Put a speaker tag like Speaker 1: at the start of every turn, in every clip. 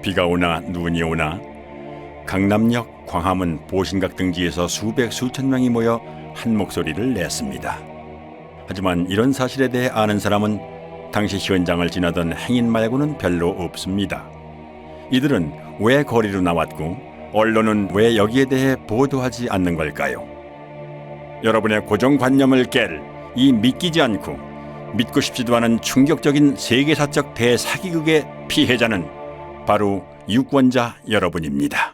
Speaker 1: 비가 오나 눈이 오나 강남역, 광화문, 보신각 등지에서 수백 수천 명이 모여 한 목소리를 냈습니다. 하지만 이런 사실에 대해 아는 사람은 당시 현장을 지나던 행인 말고는 별로 없습니다. 이들은 왜 거리로 나왔고 언론은 왜 여기에 대해 보도하지 않는 걸까요? 여러분의 고정관념을 깰 이 믿기지 않고 믿고 싶지도 않은 충격적인 세계사적 대사기극의 피해자는 바로 유권자 여러분입니다.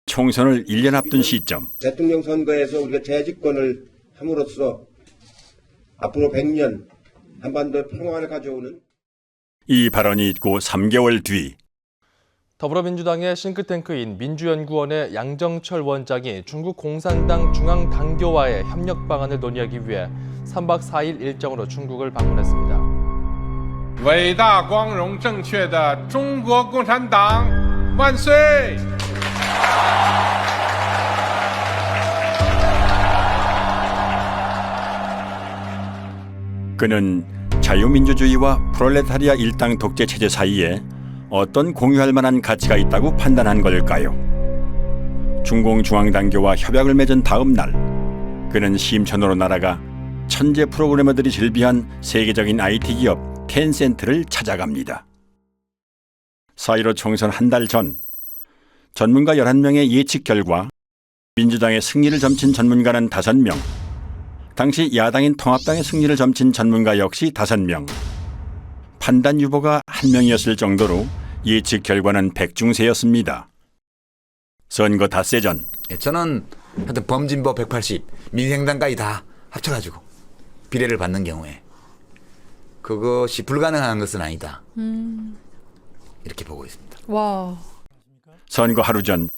Speaker 1: 총선을 1년 앞둔 시점,
Speaker 2: 대통령 선거에서 우리가 재집권을 함으로써 앞으로 100년 한반도 평화를 가져오는
Speaker 1: 이 발언이 있고 3개월 뒤
Speaker 3: 더불어민주당의 싱크탱크인 민주연구원의 양정철 원장이 중국 공산당 중앙당교와의 협력 방안을 논의하기 위해 3박 4일 일정으로 중국을 방문했습니다.
Speaker 4: 伟大光荣正确的中国共产党万岁！
Speaker 1: 그는 자유민주주의와 프롤레타리아 일당 독재 체제 사이에 어떤 공유할 만한 가치가 있다고 판단한 걸까요? 중공중앙당교와 협약을 맺은 다음 날 그는 심천으로 날아가 천재 프로그래머들이 즐비한 세계적인 IT 기업 텐센트를 찾아갑니다. 4.15 총선 한 달 전 전문가 11명의 예측 결과 민주당의 승리를 점친 전문가는 5명, 당시 야당인 통합당의 승리를 점친 전문가 역시 5명, 판단 유보가 1명이었을 정도로 예측 결과는 백중세였습니다. 선거 닷새 전
Speaker 5: 저는 하여튼 범진보 180, 민생당까지 다 합쳐가지고 비례를 받는 경우에 그것이 불가능한 것은 아니다. 이렇게 보고 있습니다.
Speaker 6: 와.
Speaker 1: 선거 하루 전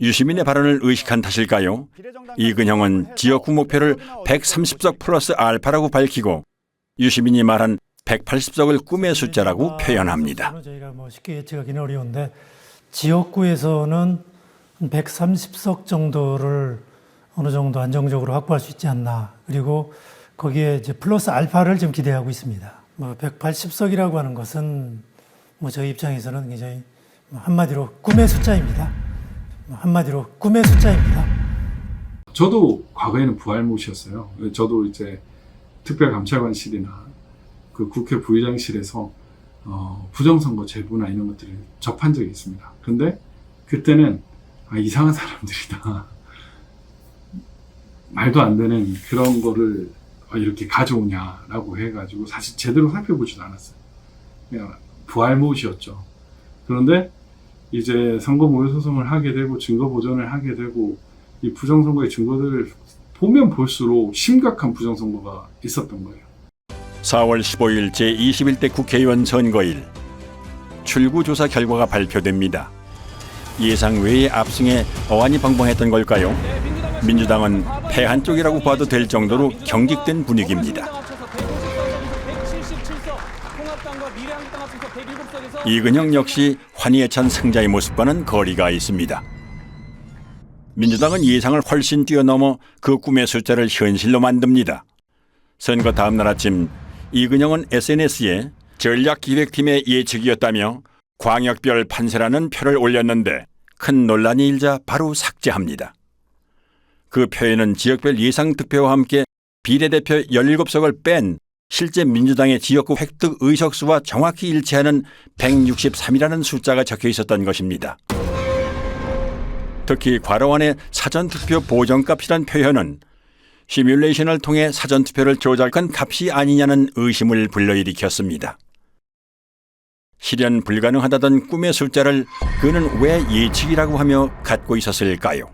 Speaker 1: 유시민의 발언을 의식한 탓일까요? 이근형은 지역구 목표를 130석 플러스 알파라고 밝히고 유시민이 말한 180석을 꿈의 숫자라고 표현합니다.
Speaker 7: 저희가 쉽게 예측하기는 어려운데 지역구에서는 130석 정도를 어느 정도 안정적으로 확보할 수 있지 않나. 그리고 거기에 이제 플러스 알파를 좀 기대하고 있습니다. 180석이라고 하는 것은 저희 입장에서는 굉장히 한마디로 꿈의 숫자입니다. 한마디로 꿈의 숫자입니다.
Speaker 8: 저도 과거에는 부활못이었어요. 저도 이제 특별감찰관실이나 그 국회 부의장실에서 부정선거 제보나 이런 것들을 접한 적이 있습니다. 그런데 그때는 이상한 사람들이다. 말도 안 되는 그런 거를 이렇게 가져오냐라고 해가지고 사실 제대로 살펴보지도 않았어요. 그냥 부활못이었죠. 그런데 이제 선거 모의 소송을 하게 되고 증거 보전을 하게 되고 이 부정선거의 증거들을 보면 볼수록 심각한 부정선거가 있었던 거예요.
Speaker 1: 4월 15일 제21대 국회의원 선거일 출구조사 결과가 발표됩니다. 예상 외의 압승에 어안이 벙벙했던 걸까요? 민주당은 패한 쪽이라고 봐도 될 정도로 경직된 분위기입니다. 이근형 역시 환희에 찬 승자의 모습과는 거리가 있습니다. 민주당은 예상을 훨씬 뛰어넘어 그 꿈의 숫자를 현실로 만듭니다. 선거 다음 날 아침 이근형은 SNS에 전략기획팀의 예측이었다며 광역별 판세라는 표를 올렸는데 큰 논란이 일자 바로 삭제합니다. 그 표에는 지역별 예상 득표와 함께 비례대표 17석을 뺀 실제 민주당의 지역구 획득 의석수와 정확히 일치하는 163이라는 숫자가 적혀 있었던 것입니다. 특히 괄호 안에 사전투표 보정값이란 표현은 시뮬레이션을 통해 사전투표를 조작한 값이 아니냐는 의심을 불러일으켰습니다. 실현 불가능하다던 꿈의 숫자를 그는 왜 예측이라고 하며 갖고 있었을까요?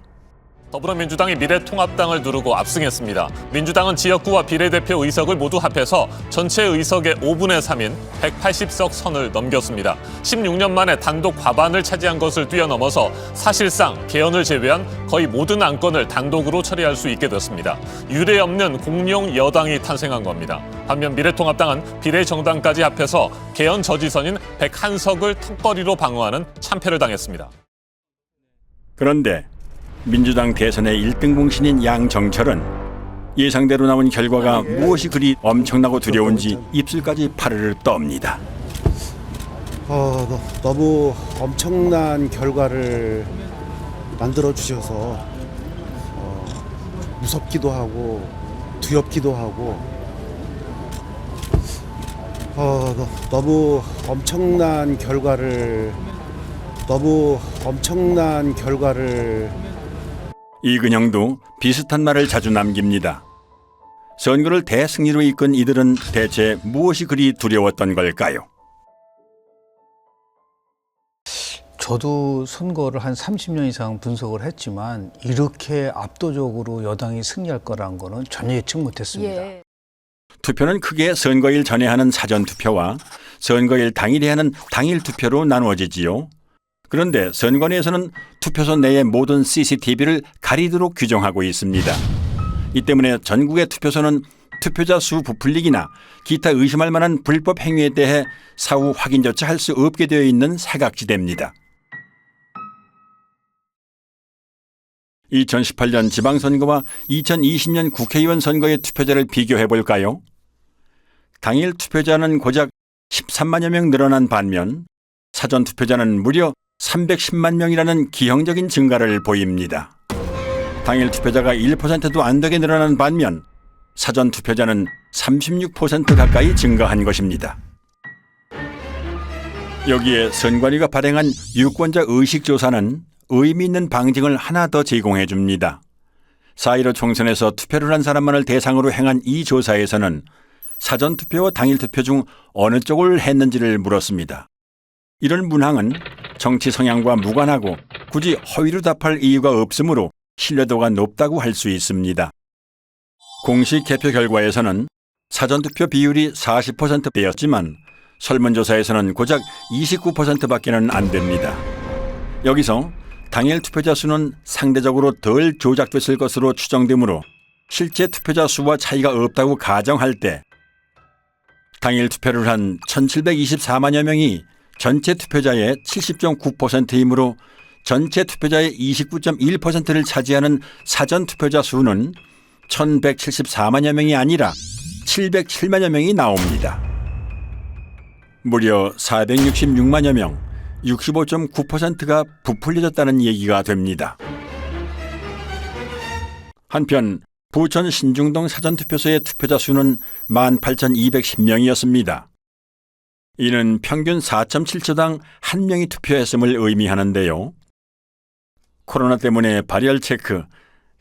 Speaker 6: 더불어민주당이 미래통합당을 누르고 압승했습니다. 민주당은 지역구와 비례대표 의석을 모두 합해서 전체 의석의 5분의 3인 180석 선을 넘겼습니다. 16년 만에 단독 과반을 차지한 것을 뛰어넘어서 사실상 개헌을 제외한 거의 모든 안건을 단독으로 처리할 수 있게 됐습니다. 유례없는 공룡 여당이 탄생한 겁니다. 반면 미래통합당은 비례정당까지 합해서 개헌 저지선인 101석을 턱걸이로 방어하는 참패를 당했습니다.
Speaker 1: 그런데 민주당 대선의 1등 공신인 양정철은 예상대로 나온 결과가 무엇이 그리 엄청나고 두려운지 입술까지 파르르 떱니다.
Speaker 9: 너무 엄청난 결과를 만들어 주셔서 무섭기도 하고 두렵기도 하고 너무 엄청난 결과를
Speaker 1: 이근영도 비슷한 말을 자주 남깁니다. 선거를 대승리로 이끈 이들은 대체 무엇이 그리 두려웠던 걸까요?
Speaker 10: 저도 선거를 한 30년 이상 분석을 했지만 이렇게 압도적으로 여당이 승리할 거라는 거는 전혀 예측 못했습니다.
Speaker 11: 예.
Speaker 1: 투표는 크게 선거일 전에 하는 사전투표와 선거일 당일에 하는 당일투표로 나누어지지요. 그런데 선관위에서는 투표소 내의 모든 CCTV를 가리도록 규정하고 있습니다. 이 때문에 전국의 투표소는 투표자 수 부풀리기나 기타 의심할 만한 불법 행위에 대해 사후 확인조차 할 수 없게 되어 있는 사각지대입니다. 2018년 지방선거와 2020년 국회의원 선거의 투표자를 비교해 볼까요? 당일 투표자는 고작 13만여 명 늘어난 반면 사전투표자는 무려 310만 명이라는 기형적인 증가를 보입니다. 당일 투표자가 1%도 안 되게 늘어난 반면 사전투표자는 36% 가까이 증가한 것입니다. 여기에 선관위가 발행한 유권자 의식조사는 의미 있는 방증을 하나 더 제공해 줍니다. 4.15 총선에서 투표를 한 사람만을 대상으로 행한 이 조사에서는 사전투표와 당일투표 중 어느 쪽을 했는지를 물었습니다. 이런 문항은 정치 성향과 무관하고 굳이 허위로 답할 이유가 없으므로 신뢰도가 높다고 할 수 있습니다. 공식 개표 결과에서는 사전투표 비율이 40%대였지만 설문조사에서는 고작 29%밖에는 안 됩니다. 여기서 당일 투표자 수는 상대적으로 덜 조작됐을 것으로 추정되므로 실제 투표자 수와 차이가 없다고 가정할 때 당일 투표를 한 1,724만여 명이 전체 투표자의 70.9%이므로 전체 투표자의 29.1%를 차지하는 사전 투표자 수는 1,174만여 명이 아니라 707만여 명이 나옵니다. 무려 466만여 명, 65.9%가 부풀려졌다는 얘기가 됩니다. 한편 부천 신중동 사전투표소의 투표자 수는 18,210명이었습니다. 이는 평균 4.7초당 1명이 투표했음을 의미하는데요. 코로나 때문에 발열 체크,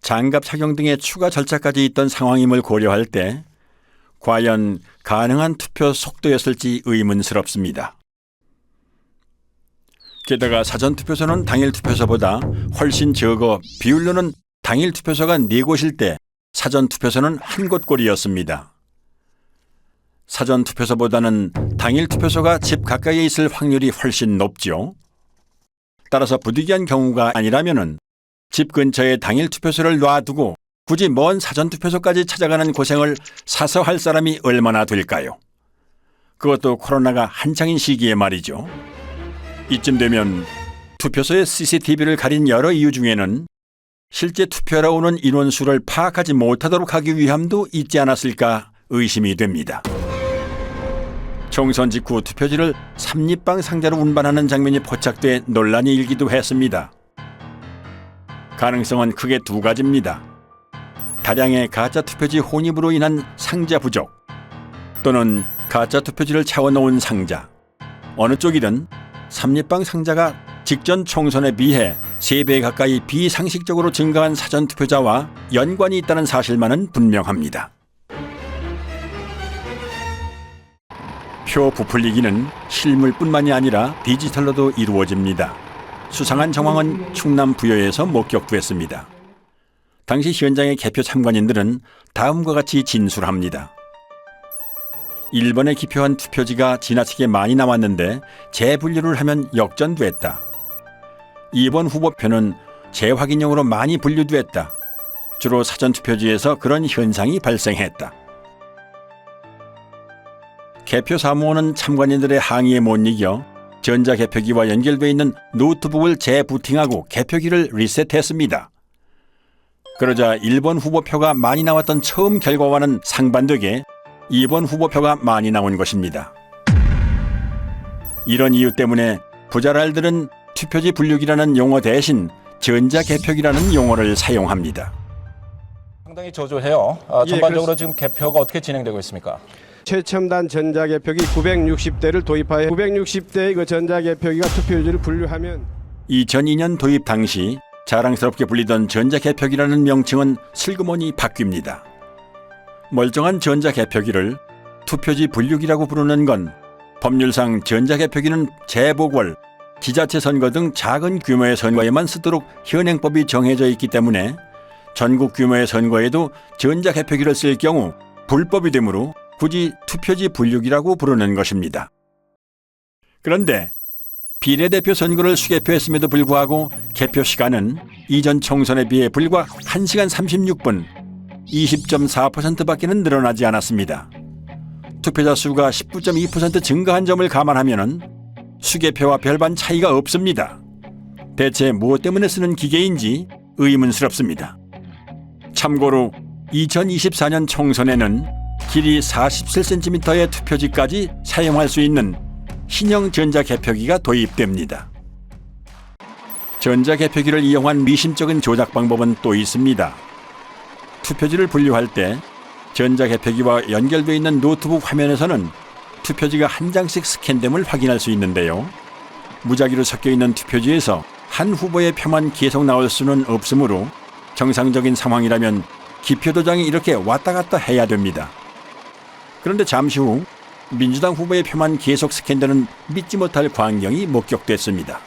Speaker 1: 장갑 착용 등의 추가 절차까지 있던 상황임을 고려할 때 과연 가능한 투표 속도였을지 의문스럽습니다. 게다가 사전투표소는 당일투표소보다 훨씬 적어 비율로는 당일투표소가 4곳일 때 사전투표소는 1곳꼴이었습니다. 사전투표소보다는 당일투표소가 집 가까이에 있을 확률이 훨씬 높죠. 따라서 부득이한 경우가 아니라면은 집 근처에 당일투표소를 놔두고 굳이 먼 사전투표소까지 찾아가는 고생을 사서 할 사람이 얼마나 될까요? 그것도 코로나가 한창인 시기에 말이죠. 이쯤 되면 투표소의 CCTV를 가린 여러 이유 중에는 실제 투표하러 오는 인원수를 파악하지 못하도록 하기 위함도 있지 않았을까 의심이 됩니다. 총선 직후 투표지를 삼립방 상자로 운반하는 장면이 포착돼 논란이 일기도 했습니다. 가능성은 크게 두 가지입니다. 다량의 가짜 투표지 혼입으로 인한 상자 부족 또는 가짜 투표지를 채워놓은 상자. 어느 쪽이든 삼립방 상자가 직전 총선에 비해 3배 가까이 비상식적으로 증가한 사전투표자와 연관이 있다는 사실만은 분명합니다. 표 부풀리기는 실물뿐만이 아니라 디지털로도 이루어집니다. 수상한 정황은 충남 부여에서 목격됐습니다. 당시 현장의 개표 참관인들은 다음과 같이 진술합니다. 1번에 기표한 투표지가 지나치게 많이 나왔는데 재분류를 하면 역전됐다. 2번 후보표는 재확인용으로 많이 분류됐다. 주로 사전투표지에서 그런 현상이 발생했다. 개표 사무원은 참관인들의 항의에 못 이겨 전자개표기와 연결되어 있는 노트북을 재부팅하고 개표기를 리셋했습니다. 그러자 1번 후보표가 많이 나왔던 처음 결과와는 상반되게 2번 후보표가 많이 나온 것입니다. 이런 이유 때문에 부자랄들은 투표지 분류기라는 용어 대신 전자개표기라는 용어를 사용합니다.
Speaker 11: 상당히 저조해요. 전반적으로 지금 개표가 어떻게 진행되고 있습니까?
Speaker 12: 최첨단 전자개표기 960대를 도입하여 960대의 그 전자개표기가 투표지를 분류하면
Speaker 1: 2002년 도입 당시 자랑스럽게 불리던 전자개표기라는 명칭은 슬그머니 바뀝니다. 멀쩡한 전자개표기를 투표지 분류기라고 부르는 건 법률상 전자개표기는 재보궐, 지자체 선거 등 작은 규모의 선거에만 쓰도록 현행법이 정해져 있기 때문에 전국 규모의 선거에도 전자개표기를 쓸 경우 불법이 되므로 굳이 투표지 분류기라고 부르는 것입니다. 그런데 비례대표 선거를 수개표했음에도 불구하고 개표 시간은 이전 총선에 비해 불과 1시간 36분, 20.4%밖에는 늘어나지 않았습니다. 투표자 수가 19.2% 증가한 점을 감안하면 수개표와 별반 차이가 없습니다. 대체 무엇 때문에 쓰는 기계인지 의문스럽습니다. 참고로 2024년 총선에는 길이 47cm의 투표지까지 사용할 수 있는 신형 전자개표기가 도입됩니다. 전자개표기를 이용한 미심쩍은 조작 방법은 또 있습니다. 투표지를 분류할 때 전자개표기와 연결되어 있는 노트북 화면에서는 투표지가 한 장씩 스캔됨을 확인할 수 있는데요. 무작위로 섞여 있는 투표지에서 한 후보의 표만 계속 나올 수는 없으므로 정상적인 상황이라면 기표도장이 이렇게 왔다 갔다 해야 됩니다. 그런데 잠시 후 민주당 후보의 표만 계속 스캔되는 믿지 못할 광경이 목격됐습니다.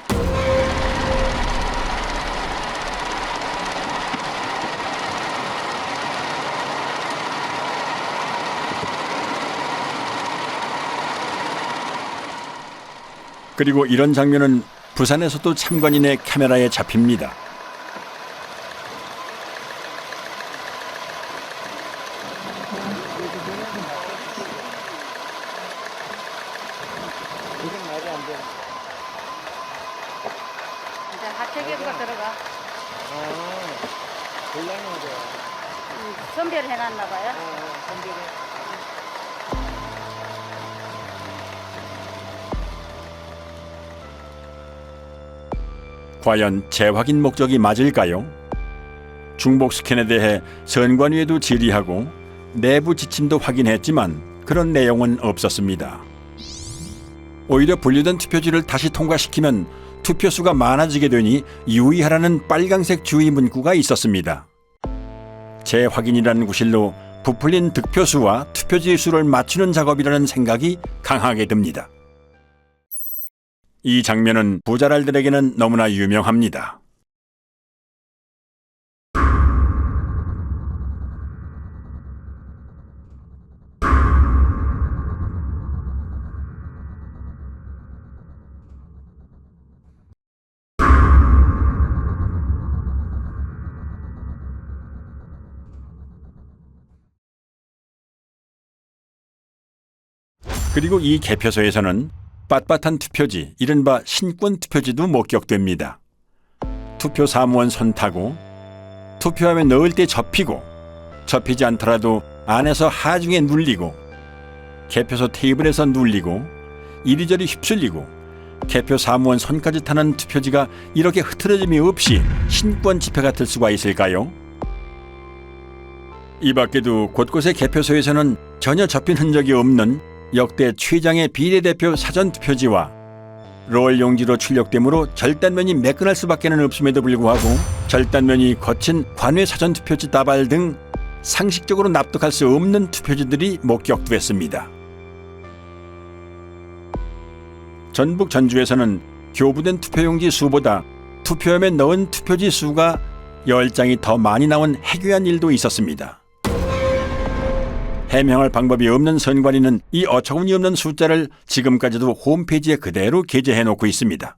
Speaker 1: 그리고 이런 장면은 부산에서도 참관인의 카메라에 잡힙니다.
Speaker 13: 이제 하체계부가 들어가. 선별을 해놨나 봐요.
Speaker 1: 과연 재확인 목적이 맞을까요? 중복 스캔에 대해 선관위에도 질의하고 내부 지침도 확인했지만 그런 내용은 없었습니다. 오히려 분류된 투표지를 다시 통과시키면 투표수가 많아지게 되니 유의하라는 빨간색 주의 문구가 있었습니다. 재확인이라는 구실로 부풀린 득표수와 투표지 수를 맞추는 작업이라는 생각이 강하게 듭니다. 이 장면은 부자랄들에게는 너무나 유명합니다. 그리고 이 개표소에서는 빳빳한 투표지, 이른바 신권 투표지도 목격됩니다. 투표 사무원 손 타고 투표함에 넣을 때 접히고 접히지 않더라도 안에서 하중에 눌리고 개표소 테이블에서 눌리고 이리저리 휩쓸리고 개표 사무원 손까지 타는 투표지가 이렇게 흐트러짐이 없이 신권 지폐 같을 수가 있을까요? 이 밖에도 곳곳의 개표소에서는 전혀 접힌 흔적이 없는 역대 최장의 비례대표 사전투표지와 롤 용지로 출력되므로 절단면이 매끈할 수밖에는 없음에도 불구하고 절단면이 거친 관외 사전투표지 다발 등 상식적으로 납득할 수 없는 투표지들이 목격됐습니다. 전북 전주에서는 교부된 투표용지 수보다 투표함에 넣은 투표지 수가 10장이 더 많이 나온 해괴한 일도 있었습니다. 해명할 방법이 없는 선관위는 이 어처구니 없는 숫자를 지금까지도 홈페이지에 그대로 게재해놓고 있습니다.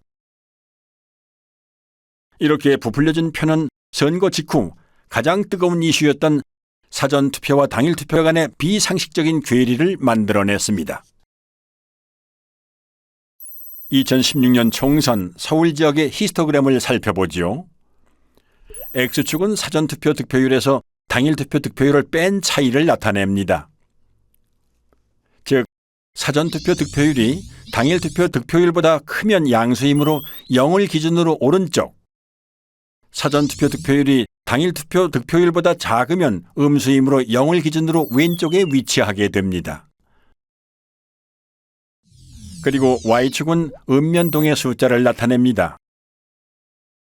Speaker 1: 이렇게 부풀려진 표는 선거 직후 가장 뜨거운 이슈였던 사전투표와 당일투표 간의 비상식적인 괴리를 만들어냈습니다. 2016년 총선 서울 지역의 히스토그램을 살펴보지요. X축은 사전투표 득표율에서 당일투표 득표율을 뺀 차이를 나타냅니다. 즉, 사전투표 득표율이 당일투표 득표율보다 크면 양수이므로 0을 기준으로 오른쪽, 사전투표 득표율이 당일투표 득표율보다 작으면 음수이므로 0을 기준으로 왼쪽에 위치하게 됩니다. 그리고 Y축은 읍면동의 숫자를 나타냅니다.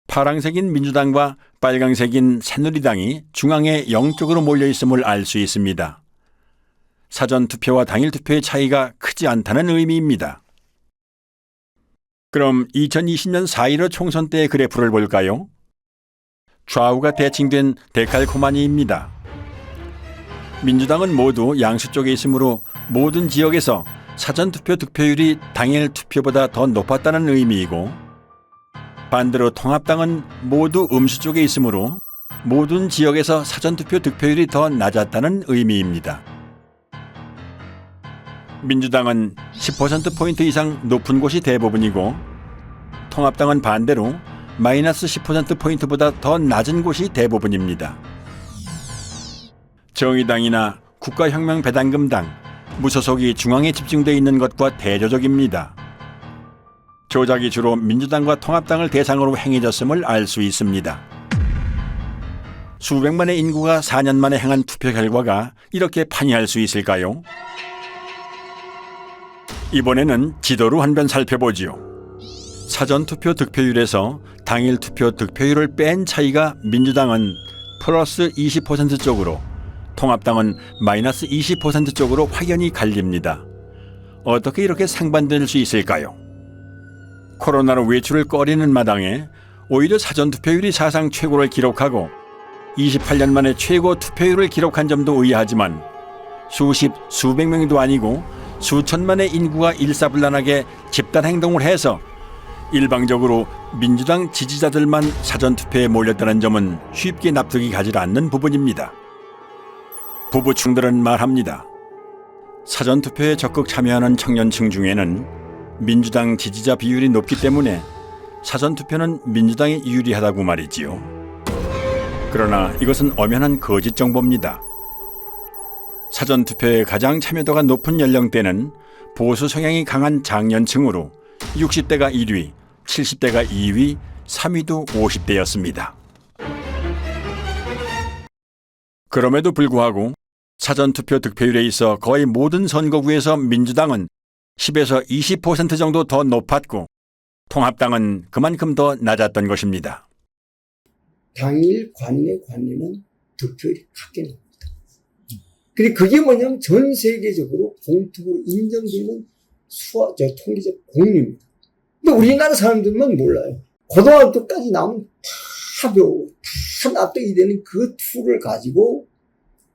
Speaker 1: 파랑색인 민주당과 빨강색인 새누리당이 중앙에 0쪽으로 몰려있음을 알 수 있습니다. 사전투표와 당일투표의 차이가 크지 않다는 의미입니다. 그럼 2020년 4.15 총선 때의 그래프를 볼까요? 좌우가 대칭된 데칼코마니입니다. 민주당은 모두 양수 쪽에 있으므로 모든 지역에서 사전투표 득표율이 당일 투표보다 더 높았다는 의미이고, 반대로 통합당은 모두 음수 쪽에 있으므로 모든 지역에서 사전투표 득표율이 더 낮았다는 의미입니다. 민주당은 10%포인트 이상 높은 곳이 대부분이고, 통합당은 반대로 마이너스 10%포인트보다 더 낮은 곳이 대부분입니다. 정의당이나 국가혁명배당금당, 무소속이 중앙에 집중되어 있는 것과 대조적입니다. 조작이 주로 민주당과 통합당을 대상으로 행해졌음을 알 수 있습니다. 수백만의 인구가 4년 만에 행한 투표 결과가 이렇게 판이할 수 있을까요? 이번에는 지도로 한 번 살펴보지요. 사전투표 득표율에서 당일투표 득표율을 뺀 차이가 민주당은 플러스 20% 쪽으로, 통합당은 마이너스 20% 쪽으로 확연히 갈립니다. 어떻게 이렇게 상반될 수 있을까요? 코로나로 외출을 꺼리는 마당에 오히려 사전투표율이 사상 최고를 기록하고 28년 만에 최고 투표율을 기록한 점도 의아하지만, 수십, 수백 명도 아니고 수천만의 인구가 일사불란하게 집단행동을 해서 일방적으로 민주당 지지자들만 사전투표에 몰렸다는 점은 쉽게 납득이 가지 않는 부분입니다. 부부층들은 말합니다. 사전투표에 적극 참여하는 청년층 중에는 민주당 지지자 비율이 높기 때문에 사전투표는 민주당이 유리하다고 말이지요. 그러나 이것은 엄연한 거짓 정보입니다. 사전투표에 가장 참여도가 높은 연령대는 보수 성향이 강한 장년층으로 60대가 1위, 70대가 2위, 3위도 50대였습니다. 그럼에도 불구하고 사전투표 득표율에 있어 거의 모든 선거구에서 민주당은 10에서 20% 정도 더 높았고, 통합당은 그만큼 더 낮았던 것입니다.
Speaker 14: 당일 관내는 득표율이 크게 납니다. 근데 그게 뭐냐면 전 세계적으로 공통으로 인정되는 통계적 공리입니다. 근데 우리나라 사람들만 몰라요. 고등학교까지 나오면 다 배우고 다 납득이 되는 그 툴을 가지고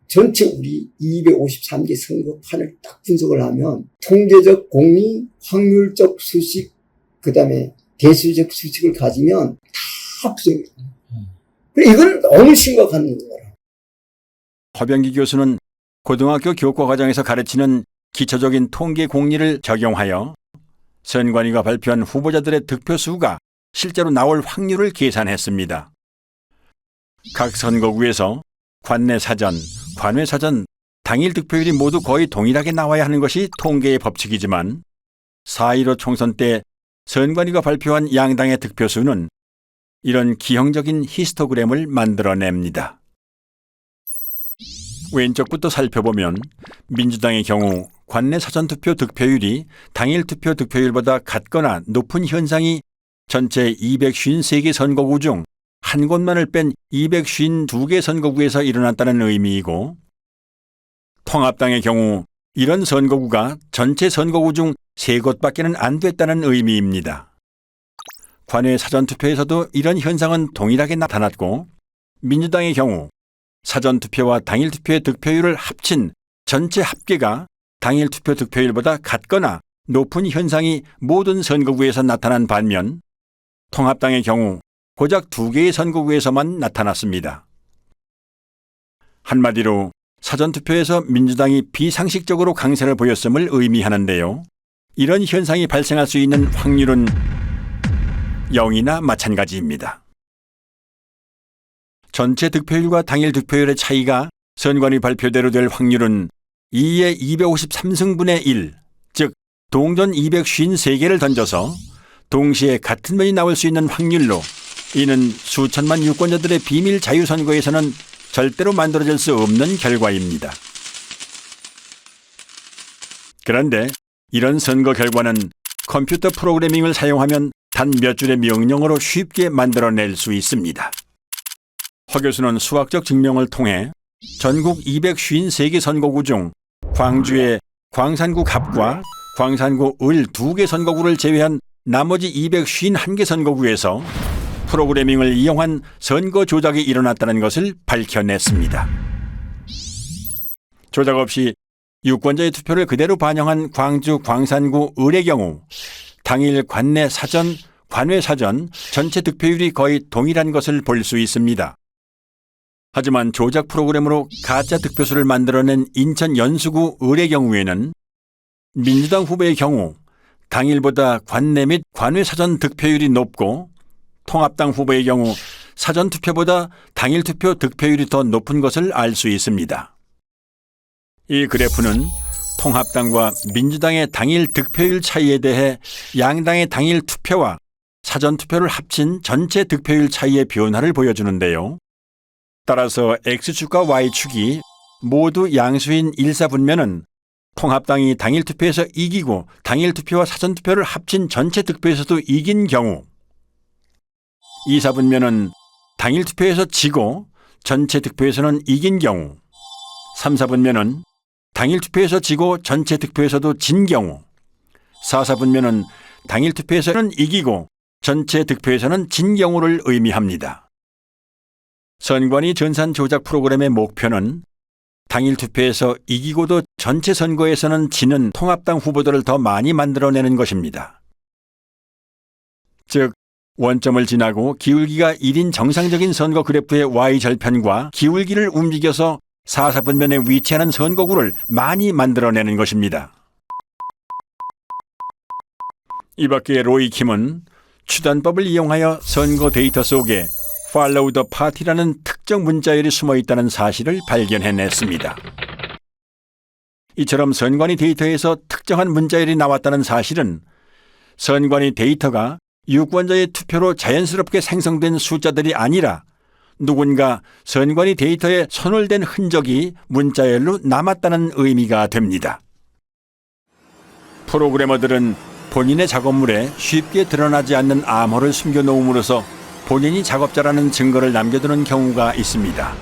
Speaker 14: 전체 우리 253개 선거판을 딱 분석을 하면 통계적 공리, 확률적 수식, 그 다음에 대수적 수식을 가지면 다 부정해요. 이건 너무 심각한 거라.
Speaker 1: 허병기 교수는 고등학교 교과 과정에서 가르치는 기초적인 통계 공리를 적용하여 선관위가 발표한 후보자들의 득표 수가 실제로 나올 확률을 계산했습니다. 각 선거구에서 관내 사전, 관외 사전, 당일 득표율이 모두 거의 동일하게 나와야 하는 것이 통계의 법칙이지만 4.15 총선 때 선관위가 발표한 양당의 득표 수는 이런 기형적인 히스토그램을 만들어냅니다. 왼쪽부터 살펴보면 민주당의 경우 관내 사전투표 득표율이 당일 투표 득표율보다 같거나 높은 현상이 전체 253개 선거구 중 한 곳만을 뺀 252개 선거구에서 일어났다는 의미이고, 통합당의 경우 이런 선거구가 전체 선거구 중 3곳밖에는 안 됐다는 의미입니다. 관외 사전투표에서도 이런 현상은 동일하게 나타났고, 민주당의 경우 사전투표와 당일투표의 득표율을 합친 전체 합계가 당일투표 득표율보다 같거나 높은 현상이 모든 선거구에서 나타난 반면 통합당의 경우 고작 2개의 선거구에서만 나타났습니다. 한마디로 사전투표에서 민주당이 비상식적으로 강세를 보였음을 의미하는데요. 이런 현상이 발생할 수 있는 확률은 0이나 마찬가지입니다. 전체 득표율과 당일 득표율의 차이가 선관위 발표대로 될 확률은 2의 253승분의 1, 즉 동전 253개를 던져서 동시에 같은 면이 나올 수 있는 확률로 이는 수천만 유권자들의 비밀 자유선거에서는 절대로 만들어질 수 없는 결과입니다. 그런데 이런 선거 결과는 컴퓨터 프로그래밍을 사용하면 단 몇 줄의 명령어로 쉽게 만들어낼 수 있습니다. 허 교수는 수학적 증명을 통해 전국 253개 선거구 중 광주의 광산구 갑과 광산구 을 2개 선거구를 제외한 나머지 251개 선거구에서 프로그래밍을 이용한 선거 조작이 일어났다는 것을 밝혀냈습니다. 조작 없이 유권자의 투표를 그대로 반영한 광주 광산구 을의 경우 당일 관내 사전, 관외 사전 전체 득표율이 거의 동일한 것을 볼 수 있습니다. 하지만 조작 프로그램으로 가짜 득표수를 만들어낸 인천 연수구 을의 경우에는 민주당 후보의 경우 당일보다 관내 및 관외 사전 득표율이 높고 통합당 후보의 경우 사전 투표보다 당일 투표 득표율이 더 높은 것을 알 수 있습니다. 이 그래프는 통합당과 민주당의 당일 득표율 차이에 대해 양당의 당일 투표와 사전 투표를 합친 전체 득표율 차이의 변화를 보여주는데요. 따라서 X축과 Y축이 모두 양수인 일사분면은 통합당이 당일 투표에서 이기고 당일 투표와 사전 투표를 합친 전체 득표에서도 이긴 경우, 이사분면은 당일 투표에서 지고 전체 득표에서는 이긴 경우, 삼사분면은 당일 투표에서 지고 전체 득표에서도 진 경우, 사사분면은 당일 투표에서는 이기고 전체 득표에서는 진 경우를 의미합니다. 선관위 전산 조작 프로그램의 목표는 당일 투표에서 이기고도 전체 선거에서는 지는 통합당 후보들을 더 많이 만들어내는 것입니다. 즉, 원점을 지나고 기울기가 1인 정상적인 선거 그래프의 Y절편과 기울기를 움직여서 사사분면에 위치하는 선거구를 많이 만들어내는 것입니다. 이 밖에 로이킴은 추단법을 이용하여 선거 데이터 속에 Follow the Party라는 특정 문자열이 숨어 있다는 사실을 발견해냈습니다. 이처럼 선관위 데이터에서 특정한 문자열이 나왔다는 사실은 선관위 데이터가 유권자의 투표로 자연스럽게 생성된 숫자들이 아니라 누군가 선관위 데이터에 손을 댄 흔적이 문자열로 남았다는 의미가 됩니다. 프로그래머들은 본인의 작업물에 쉽게 드러나지 않는 암호를 숨겨놓음으로써 본인이 작업자라는 증거를 남겨두는 경우가 있습니다.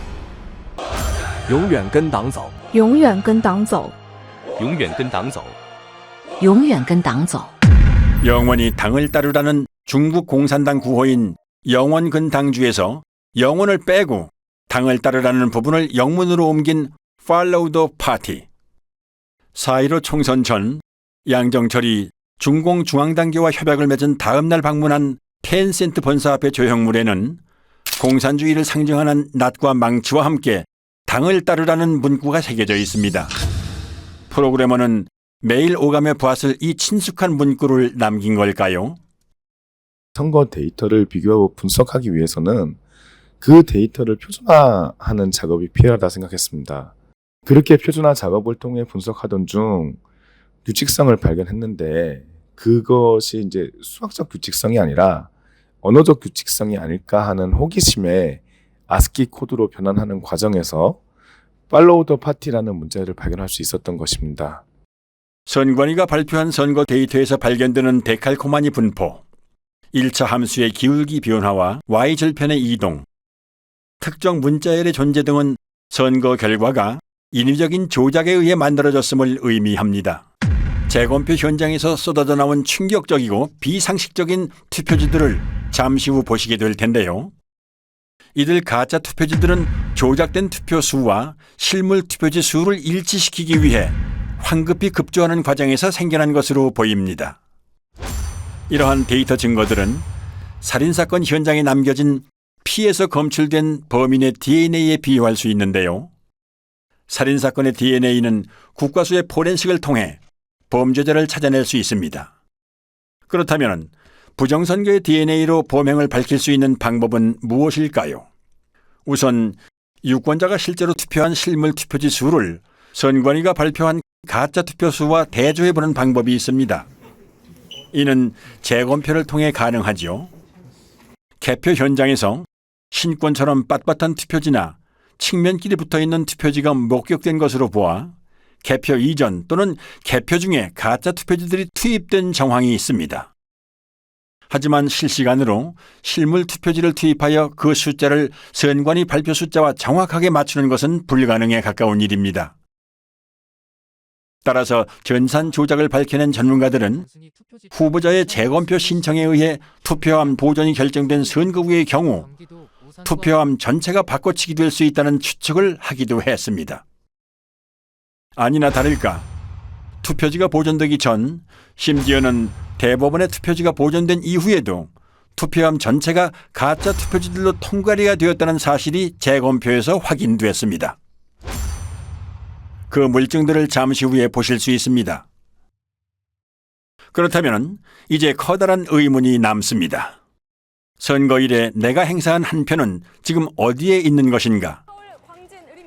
Speaker 15: 永远跟党走
Speaker 16: 永远跟党走
Speaker 15: 永远跟党走
Speaker 16: 永远跟党走
Speaker 1: 영원히 당을 따르라는 중국 공산당 구호인 영원근당주에서 영원을 빼고 당을 따르라는 부분을 영문으로 옮긴 Follow the Party. 4.15 총선 전 양정철이 중공중앙당교와 협약을 맺은 다음 날 방문한 텐센트 본사 앞의 조형물에는 공산주의를 상징하는 낫과 망치와 함께 당을 따르라는 문구가 새겨져 있습니다. 프로그래머는 매일 오가며 보았을 이 친숙한 문구를 남긴 걸까요?
Speaker 17: 선거 데이터를 비교하고 분석하기 위해서는 그 데이터를 표준화하는 작업이 필요하다 생각했습니다. 그렇게 표준화 작업을 통해 분석하던 중 규칙성을 발견했는데 그것이 이제 수학적 규칙성이 아니라 언어적 규칙성이 아닐까 하는 호기심에 아스키 코드로 변환하는 과정에서 Follow the Party라는 문자를 발견할 수 있었던 것입니다.
Speaker 1: 선관위가 발표한 선거 데이터에서 발견되는 데칼코마니 분포, 1차 함수의 기울기 변화와 Y절편의 이동, 특정 문자열의 존재 등은 선거 결과가 인위적인 조작에 의해 만들어졌음을 의미합니다. 재검표 현장에서 쏟아져 나온 충격적이고 비상식적인 투표지들을 잠시 후 보시게 될 텐데요. 이들 가짜 투표지들은 조작된 투표수와 실물 투표지 수를 일치시키기 위해 황급히 급조하는 과정에서 생겨난 것으로 보입니다. 이러한 데이터 증거들은 살인사건 현장에 남겨진 피에서 검출된 범인의 DNA에 비유할 수 있는데요. 살인사건의 DNA는 국과수의 포렌식을 통해 범죄자를 찾아낼 수 있습니다. 그렇다면 부정선거의 DNA로 범행을 밝힐 수 있는 방법은 무엇일까요? 우선 유권자가 실제로 투표한 실물 투표지 수를 선관위가 발표한 가짜 투표수와 대조해보는 방법이 있습니다. 이는 재검표를 통해 가능하지요. 개표 현장에서 신권처럼 빳빳한 투표지나 측면끼리 붙어있는 투표지가 목격된 것으로 보아 개표 이전 또는 개표 중에 가짜 투표지들이 투입된 정황이 있습니다. 하지만 실시간으로 실물 투표지를 투입하여 그 숫자를 선관위 발표 숫자와 정확하게 맞추는 것은 불가능에 가까운 일입니다. 따라서 전산 조작을 밝혀낸 전문가들은 후보자의 재검표 신청에 의해 투표함 보존이 결정된 선거구의 경우 투표함 전체가 바꿔치기 될 수 있다는 추측을 하기도 했습니다. 아니나 다를까 투표지가 보존되기 전, 심지어는 대법원의 투표지가 보존된 이후에도 투표함 전체가 가짜 투표지들로 통과리가 되었다는 사실이 재검표에서 확인됐습니다. 그 물증들을 잠시 후에 보실 수 있습니다. 그렇다면 이제 커다란 의문이 남습니다. 선거일에 내가 행사한 한 표는 지금 어디에 있는 것인가?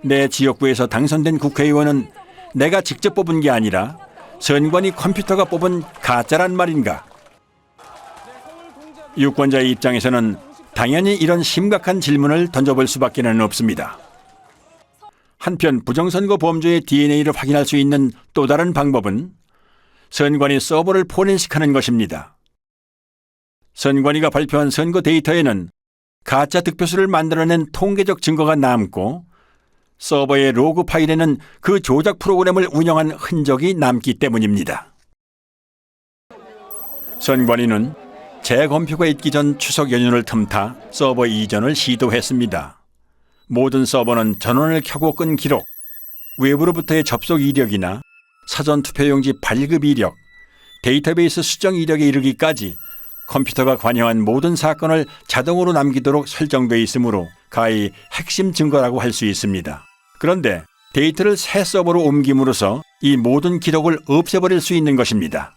Speaker 1: 내 지역구에서 당선된 국회의원은 내가 직접 뽑은 게 아니라 선관위 컴퓨터가 뽑은 가짜란 말인가? 유권자의 입장에서는 당연히 이런 심각한 질문을 던져볼 수밖에는 없습니다. 한편 부정선거 범죄의 DNA를 확인할 수 있는 또 다른 방법은 선관위 서버를 포렌식하는 것입니다. 선관위가 발표한 선거 데이터에는 가짜 득표수를 만들어낸 통계적 증거가 남고 서버의 로그 파일에는 그 조작 프로그램을 운영한 흔적이 남기 때문입니다. 선관위는 재검표가 있기 전 추석 연휴를 틈타 서버 이전을 시도했습니다. 모든 서버는 전원을 켜고 끈 기록, 외부로부터의 접속 이력이나 사전 투표용지 발급 이력, 데이터베이스 수정 이력에 이르기까지 컴퓨터가 관여한 모든 사건을 자동으로 남기도록 설정돼 있으므로 가히 핵심 증거라고 할 수 있습니다. 그런데 데이터를 새 서버로 옮김으로써 이 모든 기록을 없애버릴 수 있는 것입니다.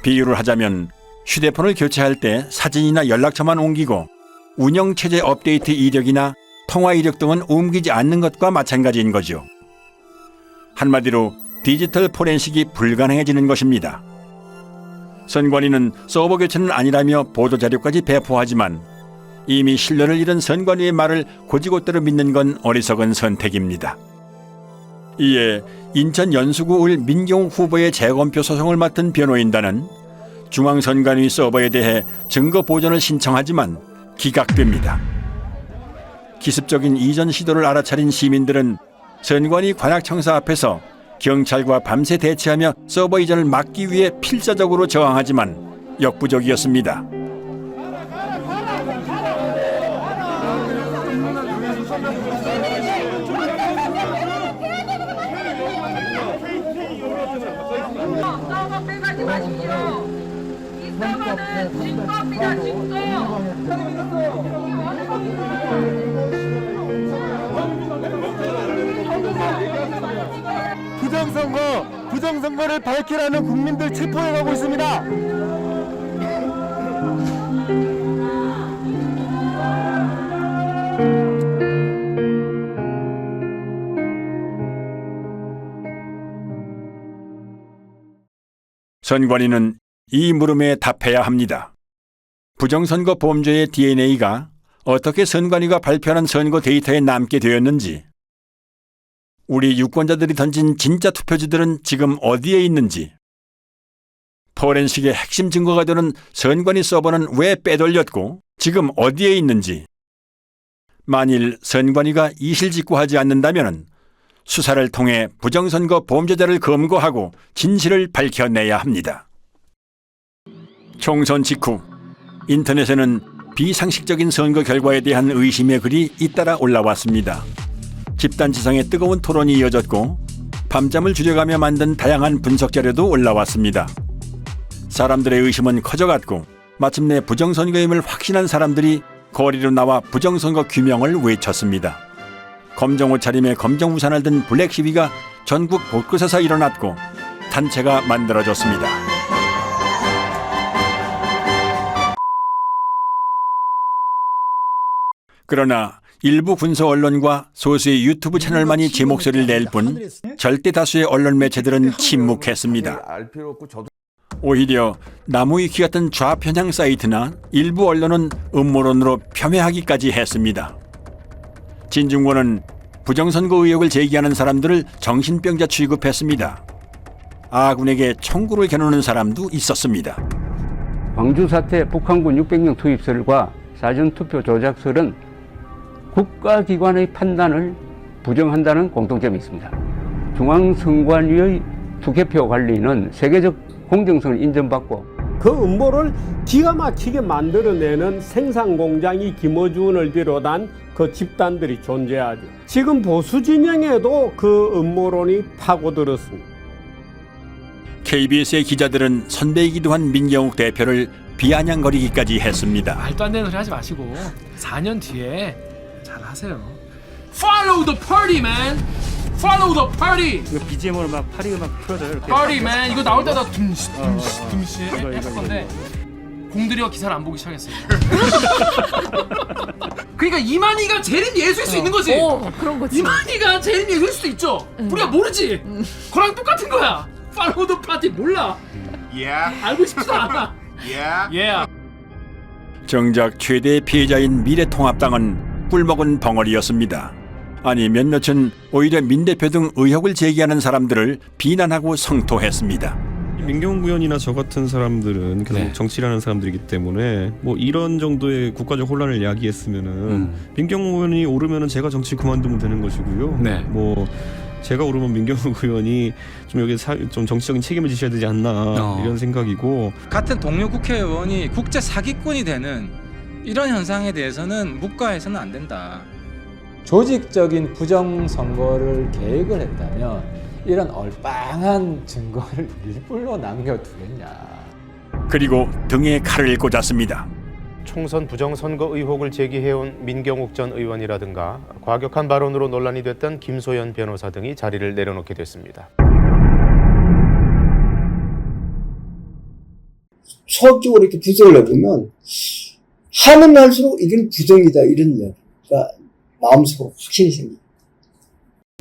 Speaker 1: 비유를 하자면 휴대폰을 교체할 때 사진이나 연락처만 옮기고 운영체제 업데이트 이력이나 통화 이력 등은 옮기지 않는 것과 마찬가지인 거죠. 한마디로 디지털 포렌식이 불가능해지는 것입니다. 선관위는 서버 교체는 아니라며 보도자료까지 배포하지만 이미 신뢰를 잃은 선관위의 말을 곧이곧대로 믿는 건 어리석은 선택입니다. 이에 인천 연수구 을 민경욱 후보의 재검표 소송을 맡은 변호인단은 중앙선관위 서버에 대해 증거 보존을 신청하지만 기각됩니다. 기습적인 이전 시도를 알아차린 시민들은 선관위 관악청사 앞에서 경찰과 밤새 대치하며 서버 이전을 막기 위해 필사적으로 저항하지만 역부족이었습니다.
Speaker 18: 부정선거를 밝히라는 국민들 체포해가고 있습니다.
Speaker 1: 선관위는 이 물음에 답해야 합니다. 부정선거 범죄의 DNA가 어떻게 선관위가 발표하는 선거 데이터에 남게 되었는지, 우리 유권자들이 던진 진짜 투표지들은 지금 어디에 있는지, 포렌식의 핵심 증거가 되는 선관위 서버는 왜 빼돌렸고 지금 어디에 있는지, 만일 선관위가 이실직고하지 않는다면 수사를 통해 부정선거 범죄자를 검거하고 진실을 밝혀내야 합니다. 총선 직후 인터넷에는 비상식적인 선거 결과에 대한 의심의 글이 잇따라 올라왔습니다. 집단 지성의 뜨거운 토론이 이어졌고 밤잠을 줄여가며 만든 다양한 분석 자료도 올라왔습니다. 사람들의 의심은 커져갔고 마침내 부정선거임을 확신한 사람들이 거리로 나와 부정선거 규명을 외쳤습니다. 검정 옷차림에 검정 우산을 든 블랙 시위가 전국 곳곳에서 일어났고 단체가 만들어졌습니다. 그러나 일부 군소 언론과 소수의 유튜브 채널만이 제 목소리를 낼 뿐 절대 다수의 언론 매체들은 침묵했습니다. 오히려 나무위키 같은 좌편향 사이트나 일부 언론은 음모론으로 폄훼하기까지 했습니다. 진중권은 부정선거 의혹을 제기하는 사람들을 정신병자 취급했습니다. 아군에게 총구를 겨누는 사람도 있었습니다.
Speaker 19: 광주 사태 북한군 600명 투입설과 사전투표 조작설은 국가기관의 판단을 부정한다는 공통점이 있습니다. 중앙선관위의 투개표 관리는 세계적 공정성을 인정받고
Speaker 12: 그 음모를 기가 막히게 만들어내는 생산공장이 김어준을 비롯한 그 집단들이 존재하죠. 지금 보수 진영에도 그 음모론이 파고들었습니다.
Speaker 1: KBS의 기자들은 선배이기도 한 민경욱 대표를 비아냥거리기까지 했습니다.
Speaker 20: 말도 안 되는 소리 하지 마시고 4년 뒤에 잘 하세요. Follow the party, man. Follow the party.
Speaker 21: 이거 BGM으로 막 파리가 막 풀어져요. 이렇게.
Speaker 20: Party, man. 이거 나올 때다 둠시 할 건데 공들여 기사를 안 보기 시작했어요. 그러니까 이만희가 재림 예수일 수 있는 거지.
Speaker 22: 그런 거지.
Speaker 20: 이만희가 재림 예수일 수도 있죠. 우리가 모르지. 그랑 똑같은 거야. Follow the party 몰라. 알고 싶지도 않아.
Speaker 1: 정작 최대의 피해자인 미래통합당은 꿀먹은 벙어리였습니다. 아니 몇몇은 오히려 민 대표 등 의혹을 제기하는 사람들을 비난하고 성토했습니다.
Speaker 23: 민경욱 의원이나 저 같은 사람들은 계속 정치를 하는 사람들이기 때문에 뭐 이런 정도의 국가적 혼란을 야기했으면은 민경욱 의원이 오르면은 제가 정치 그만두면 되는 것이고요. 뭐 제가 오르면 민경욱 의원이 좀 여기 좀 정치적인 책임을 지셔야 되지 않나 이런 생각이고,
Speaker 24: 같은 동료 국회의원이 국제 사기꾼이 되는 이런 현상에 대해서는 묵과해서는 안 된다.
Speaker 25: 조직적인 부정선거를 계획을 했다면 이런 얼빵한 증거를 일부러 남겨두겠냐.
Speaker 1: 그리고 등에 칼을 꽂았습니다.
Speaker 26: 총선 부정선거 의혹을 제기해온 민경욱 전 의원이라든가 과격한 발언으로 논란이 됐던 김소연 변호사 등이 자리를 내려놓게 됐습니다.
Speaker 14: 수학적으로 이렇게 분석을 해보면 하면 할수록 이건 부정이다 이런 얘기가 마음속으로 확신이 생깁니다.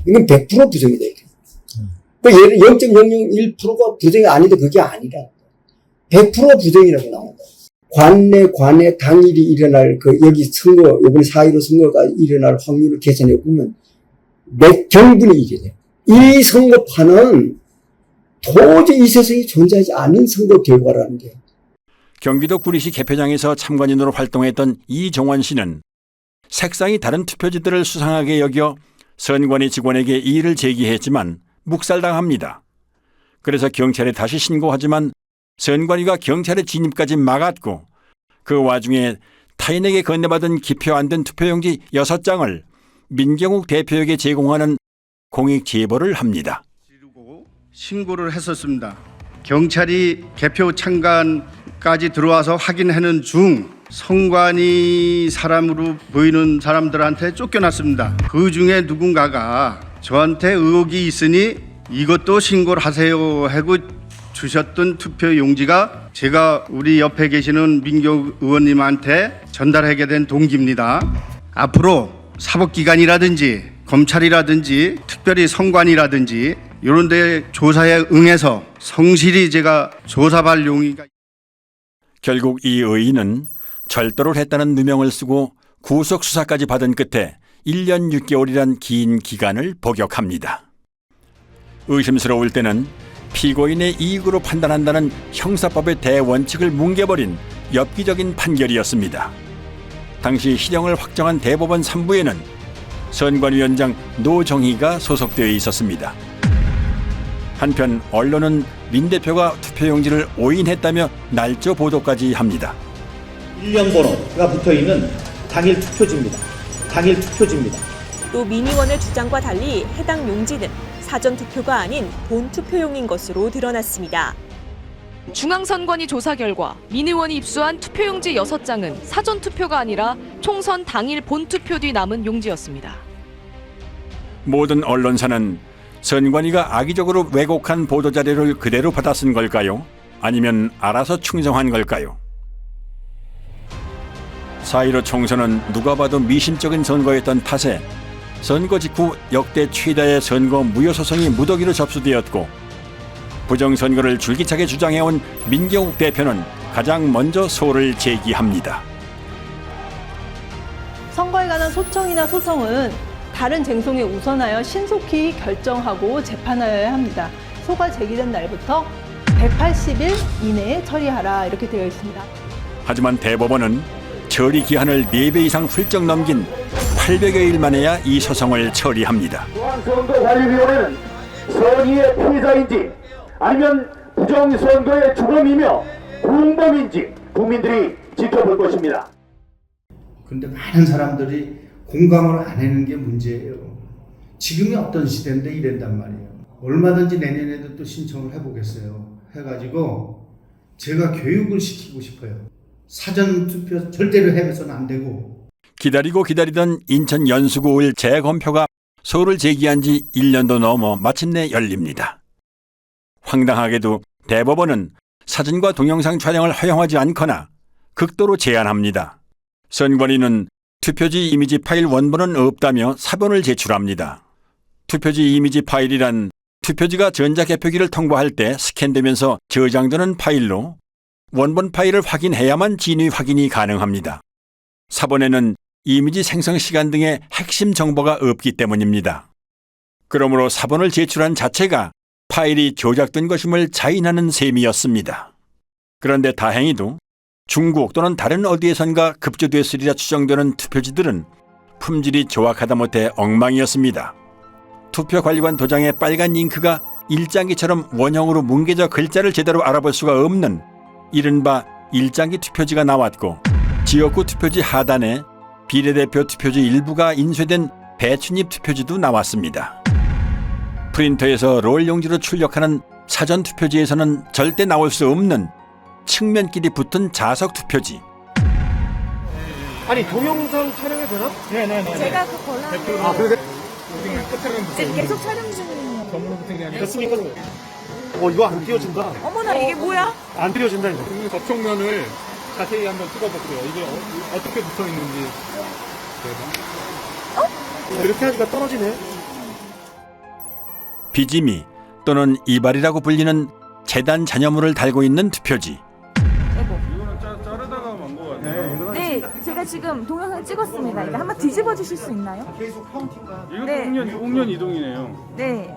Speaker 14: 이건 100% 부정이다. 이게. 그 예를 0.001%가 부정이 아닌데 그게 아니라 100% 부정이라고 나온다. 관내 당일이 일어날 여기 선거 이번에 4.15 선거가 일어날 확률을 계산해 보면 몇 경분의 1이 돼요. 이 선거판은 도저히 이 세상에 존재하지 않는 선거 결과라는 게.
Speaker 1: 경기도 구리시 개표장에서 참관인으로 활동했던 이종원 씨는 색상이 다른 투표지들을 수상하게 여겨 선관위 직원에게 이의를 제기했지만 묵살당합니다. 그래서 경찰에 다시 신고하지만 선관위가 경찰의 진입까지 막았고 그 와중에 타인에게 건네받은 기표 안 된 투표용지 6장을 민경욱 대표에게 제공하는 공익 제보를 합니다.
Speaker 27: 신고를 했었습니다. 경찰이 개표 참관까지 들어와서 확인하는 중 선관위 사람으로 보이는 사람들한테 쫓겨났습니다. 그 중에 누군가가 저한테 의혹이 있으니 이것도 신고를 하세요 하고 주셨던 투표 용지가 제가 우리 옆에 계시는 민경욱 의원님한테 전달하게 된 동기입니다. 앞으로 사법기관이라든지 검찰이라든지 특별히 선관위라든지 이런 데 조사에 응해서 성실히 제가 조사할 용의가.
Speaker 1: 결국 이 의인은 절도를 했다는 누명을 쓰고 구속수사까지 받은 끝에 1년 6개월이란 긴 기간을 복역합니다. 의심스러울 때는 피고인의 이익으로 판단한다는 형사법의 대원칙을 뭉개버린 엽기적인 판결이었습니다. 당시 실형을 확정한 대법원 3부에는 선관위원장 노정희가 소속되어 있었습니다. 한편 언론은 민 대표가 투표용지를 오인했다며 날조 보도까지 합니다.
Speaker 2: 일련번호가 붙어있는 당일 투표지입니다. 당일 투표지입니다.
Speaker 3: 또 민의원의 주장과 달리 해당 용지는 사전 투표가 아닌 본 투표용인 것으로 드러났습니다.
Speaker 4: 중앙선관위 조사 결과 민의원이 입수한 투표용지 6장은 사전 투표가 아니라 총선 당일 본 투표 뒤 남은 용지였습니다.
Speaker 1: 모든 언론사는 선관위가 악의적으로 왜곡한 보도자료를 그대로 받아 쓴 걸까요? 아니면 알아서 충성한 걸까요? 4.15 총선은 누가 봐도 미심쩍은 선거였던 탓에 선거 직후 역대 최다의 선거 무효소송이 무더기로 접수되었고 부정선거를 줄기차게 주장해온 민경욱 대표는 가장 먼저 소를 제기합니다.
Speaker 5: 선거에 관한 소청이나 소송은 다른 쟁송에 우선하여 신속히 결정하고 재판하여야 합니다. 소가 제기된 날부터 180일 이내에 처리하라 이렇게 되어 있습니다.
Speaker 1: 하지만 대법원은 처리 기한을 4배 이상 훌쩍 넘긴 800여일 만에야 이 소송을 처리합니다.
Speaker 18: 중앙선거관리위원회는 선의의 피해자인지 아니면 부정선거의 주범이며 공범인지 국민들이 지켜볼 것입니다.
Speaker 14: 그런데 많은 사람들이 공감을 안 하는 게 문제예요. 지금이 어떤 시대인데 이런단 말이에요. 얼마든지 내년에도 또 신청을 해보겠어요. 해가지고 제가 교육을 시키고 싶어요. 사전투표 절대로 해서는 안 되고.
Speaker 1: 기다리고 기다리던 인천 연수구 재검표가 소를 제기한 지 1년도 넘어 마침내 열립니다. 황당하게도 대법원은 사진과 동영상 촬영을 허용하지 않거나 극도로 제한합니다. 선관위는 투표지 이미지 파일 원본은 없다며 사본을 제출합니다. 투표지 이미지 파일이란 투표지가 전자개표기를 통과할 때 스캔되면서 저장되는 파일로 원본 파일을 확인해야만 진위 확인이 가능합니다. 사본에는 이미지 생성 시간 등의 핵심 정보가 없기 때문입니다. 그러므로 사본을 제출한 자체가 파일이 조작된 것임을 자인하는 셈이었습니다. 그런데 다행히도 중국 또는 다른 어디에선가 급조됐으리라 추정되는 투표지들은 품질이 조악하다 못해 엉망이었습니다. 투표관리관 도장의 빨간 잉크가 일장기처럼 원형으로 뭉개져 글자를 제대로 알아볼 수가 없는 이른바 일장기 투표지가 나왔고 지역구 투표지 하단에 비례대표 투표지 일부가 인쇄된 배춧잎 투표지도 나왔습니다. 프린터에서 롤 용지로 출력하는 사전 투표지에서는 절대 나올 수 없는 측면끼리 붙은 자석 투표지.
Speaker 18: 아니 동영상 촬영이 되나? 네네네.
Speaker 13: 제가 그 권한을
Speaker 18: 아 그래?
Speaker 13: 지금 계속 촬영 중이에요.
Speaker 18: 됐습니까? 이거 안 띄워진다.
Speaker 13: 어머나 이게 뭐야?
Speaker 18: 안 띄워진다 이거.
Speaker 7: 접촉면을 자세히 한번 찍어볼게요. 이게 어떻게 붙어 있는지.
Speaker 18: 이렇게 하니까 떨어지네.
Speaker 1: 비지미 또는 이발이라고 불리는 재단 잔여물을 달고 있는 투표지.
Speaker 7: 이거는 자르다가 만 거 같아요.
Speaker 13: 네, 제가 지금 동영상 찍었습니다. 이거 한번 뒤집어 주실 수 있나요?
Speaker 18: 계속 카운팅가.
Speaker 7: 이것도
Speaker 13: 네.
Speaker 7: 옥년 이동이네요.
Speaker 13: 네.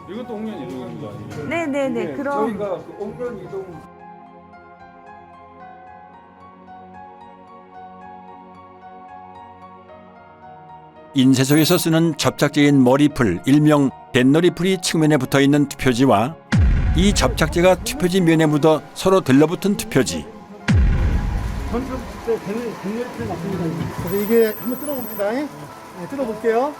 Speaker 7: 이것도 옥년 이동입니다.
Speaker 13: 네네네. 그럼
Speaker 7: 저희가 그 옥년 이동.
Speaker 1: 인쇄소에서 쓰는 접착제인 머리풀, 일명 댄너리풀이 측면에 붙어있는 투표지와 이 접착제가 투표지 면에 묻어 서로 들러붙은 투표지.
Speaker 18: 그래서 이게 한번 뜯어봅니다. 네, 뜯어볼게요.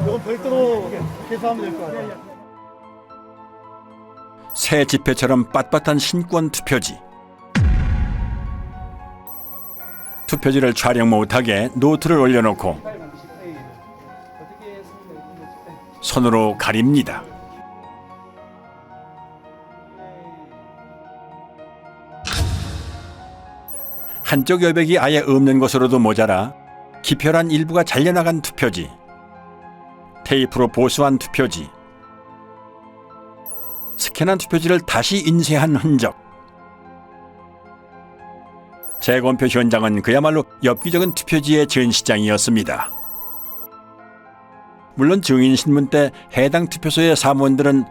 Speaker 18: 이건 별도로 계산하면 될 것 같아요.
Speaker 1: 새 지폐처럼 빳빳한 신권 투표지. 투표지를 촬영 못하게 노트를 올려놓고 손으로 가립니다. 한쪽 여백이 아예 없는 것으로도 모자라 기표란 일부가 잘려나간 투표지, 테이프로 보수한 투표지, 스캔한 투표지를 다시 인쇄한 흔적. 재검표 현장은 그야말로 엽기적인 투표지의 전시장이었습니다. 물론 증인신문 때 해당 투표소의 사무원들은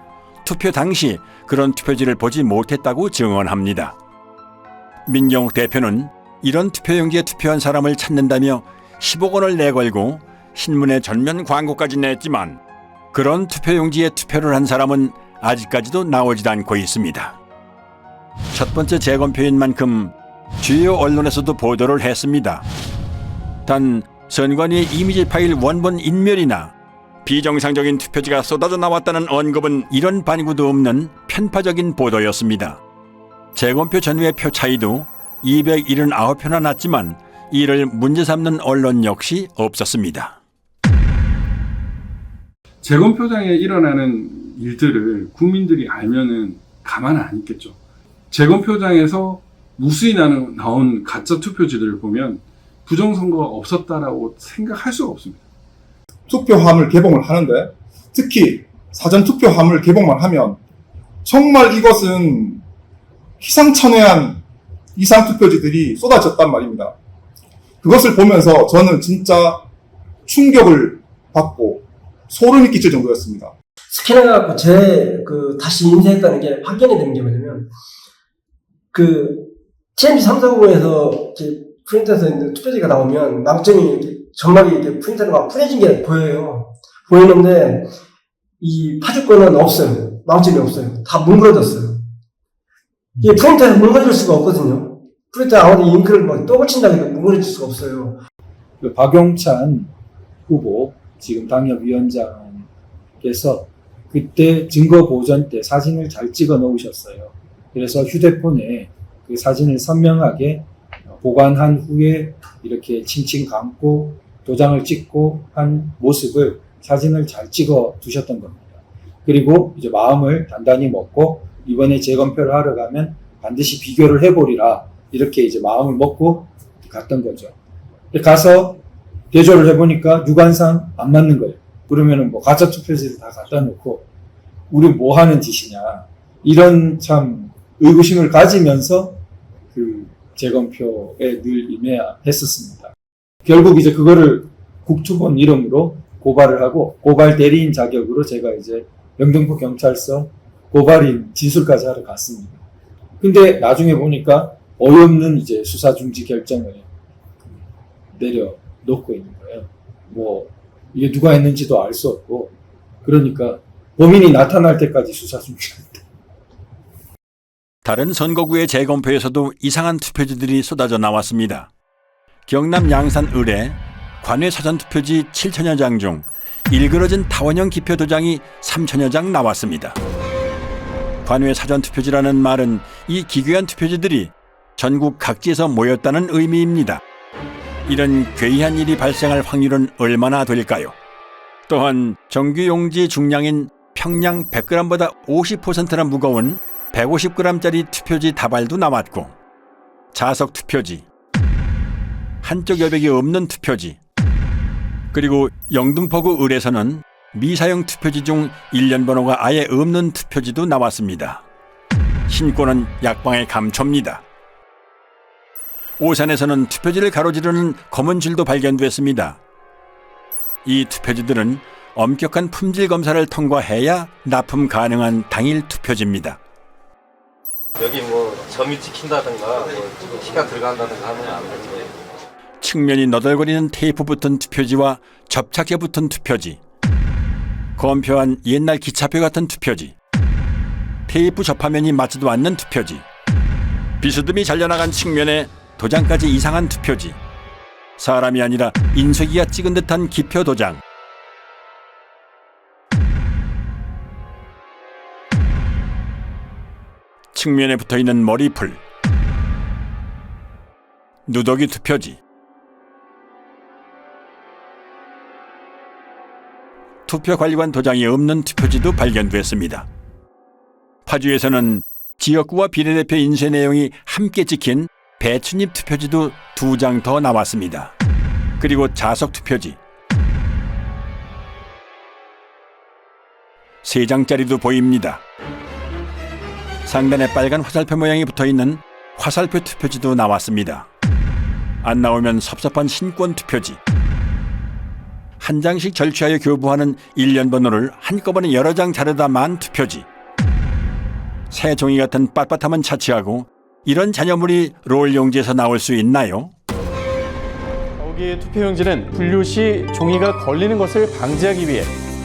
Speaker 1: 투표 당시 그런 투표지를 보지 못했다고 증언합니다. 민경욱 대표는 이런 투표용지에 투표한 사람을 찾는다며 10억 원을 내걸고 신문에 전면 광고까지 냈지만 그런 투표용지에 투표를 한 사람은 아직까지도 나오질 않고 있습니다. 첫 번째 재검표인 만큼 주요 언론에서도 보도를 했습니다. 단 선관위의 이미지 파일 원본 인멸이나 비정상적인 투표지가 쏟아져 나왔다는 언급은 이런 반구도 없는 편파적인 보도였습니다. 재검표 전후의 표 차이도 279표나 났지만 이를 문제 삼는 언론 역시 없었습니다.
Speaker 6: 재검표장에 일어나는 일들을 국민들이 알면은 가만 안 있겠죠. 재검표장에서 무수히 나온 가짜 투표지들을 보면 부정선거가 없었다라고 생각할 수가 없습니다.
Speaker 8: 투표함을 개봉을 하는데 특히 사전투표함을 개봉만 하면 정말 이것은 희상천외한 이상투표지들이 쏟아졌단 말입니다. 그것을 보면서 저는 진짜 충격을 받고 소름이 끼칠 정도였습니다.
Speaker 9: 스캔해갖고 다시 인쇄했다는 게 확인이 되는 게 뭐냐면, TMC 340에서 프린터에서 있는 투표지가 나오면 망점이 점막이 이렇게 프린터로 막 풀어진 게 보여요. 보이는데, 이 파주권은 없어요. 망점이 없어요. 다 뭉그러졌어요. 이게 프린터에서 뭉그러질 수가 없거든요. 프린터 아무리 잉크를 막 또 붙인다고 해도 뭉그러질 수가 없어요.
Speaker 10: 박용찬 후보, 지금 당협위원장께서 그때 증거 보전 때 사진을 잘 찍어 놓으셨어요. 그래서 휴대폰에 그 사진을 선명하게 보관한 후에 이렇게 칭칭 감고 도장을 찍고 한 모습을 사진을 잘 찍어 두셨던 겁니다. 그리고 이제 마음을 단단히 먹고 이번에 재검표를 하러 가면 반드시 비교를 해보리라 이렇게 이제 마음을 먹고 갔던 거죠. 가서 대조를 해보니까 유관상 안 맞는 거예요. 그러면은 뭐 가짜 투표지를 다 갖다 놓고 우리 뭐 하는 짓이냐 이런 참 의구심을 가지면서 그 재검표에 늘 임해야 했었습니다. 결국 이제 그거를 국투본 이름으로 고발을 하고 고발 대리인 자격으로 제가 이제 영등포 경찰서 고발인 진술까지 하러 갔습니다. 근데 나중에 보니까 어이없는 이제 수사 중지 결정을 내려놓고 있는 거예요. 뭐 이게 누가 했는지도 알 수 없고 그러니까 범인이 나타날 때까지 수사 중지한다.
Speaker 1: 다른 선거구의 재검표에서도 이상한 투표지들이 쏟아져 나왔습니다. 경남 양산 을에 관외 사전투표지 7천여 장 중 일그러진 타원형 기표 도장이 3천여 장 나왔습니다. 관외 사전투표지라는 말은 이 기괴한 투표지들이 전국 각지에서 모였다는 의미입니다. 이런 괴이한 일이 발생할 확률은 얼마나 될까요? 또한 정규용지 중량인 평량 100g보다 50%나 무거운 150g짜리 투표지 다발도 나왔고 자석 투표지, 한쪽 여백이 없는 투표지, 그리고 영등포구 을에서는 미사용 투표지 중 일련 번호가 아예 없는 투표지도 나왔습니다. 신고는 약방의 감초입니다. 오산에서는 투표지를 가로지르는 검은 줄도 발견됐습니다. 이 투표지들은 엄격한 품질 검사를 통과해야 납품 가능한 당일 투표지입니다.
Speaker 11: 여기 뭐 점이 찍힌다든가 뭐 키가 들어간다든가 하면 안 되는 거예요.
Speaker 1: 측면이 너덜거리는 테이프 붙은 투표지와 접착제 붙은 투표지, 검표한 옛날 기차표 같은 투표지, 테이프 접화면이 맞지도 않는 투표지, 비스듬히 잘려나간 측면에 도장까지 이상한 투표지, 사람이 아니라 인쇄기가 찍은 듯한 기표 도장, 측면에 붙어있는 머리풀, 누더기 투표지, 투표관리관 도장이 없는 투표지도 발견됐습니다. 파주에서는 지역구와 비례대표 인쇄 내용이 함께 찍힌 배춧잎 투표지도 2장 더 나왔습니다. 그리고 자석 투표지 3장짜리도 보입니다. 상단에 빨간 화살표 모양이 붙어있는 화살표 투표지도 나왔습니다. 안 나오면 섭섭한 신권 투표지, 한 장씩 절취하여 교부하는 일련 번호를 한꺼번에 여러 장 자르다 만 투표지, 새 종이 같은 빳빳함은 차치하고 이런 잔여물이 롤 용지에서 나올 수 있나요?
Speaker 12: 여기에 투표용지는 분류 시 종이가 걸리는 것을 방지하기 위해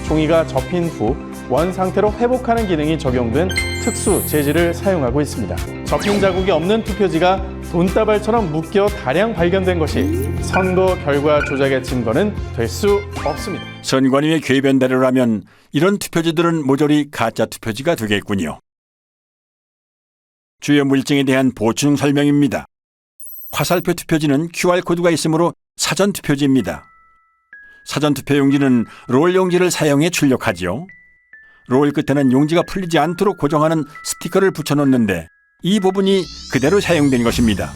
Speaker 12: 종이가 접힌 후 원 상태로 회복하는 기능이 적용된 특수 재질을 사용하고 있습니다. 접힌 자국이 없는 투표지가 돈다발처럼 묶여 다량 발견된 것이 선거 결과 조작의 증거는 될 수 없습니다.
Speaker 1: 선관위의 궤변대로라면 이런 투표지들은 모조리 가짜 투표지가 되겠군요. 주요 물증에 대한 보충 설명입니다. 화살표 투표지는 QR코드가 있으므로 사전 투표지입니다. 사전 투표용지는 롤 용지를 사용해 출력하지요. 롤 끝에는 용지가 풀리지 않도록 고정하는 스티커를 붙여놓는데 이 부분이 그대로 사용된 것입니다.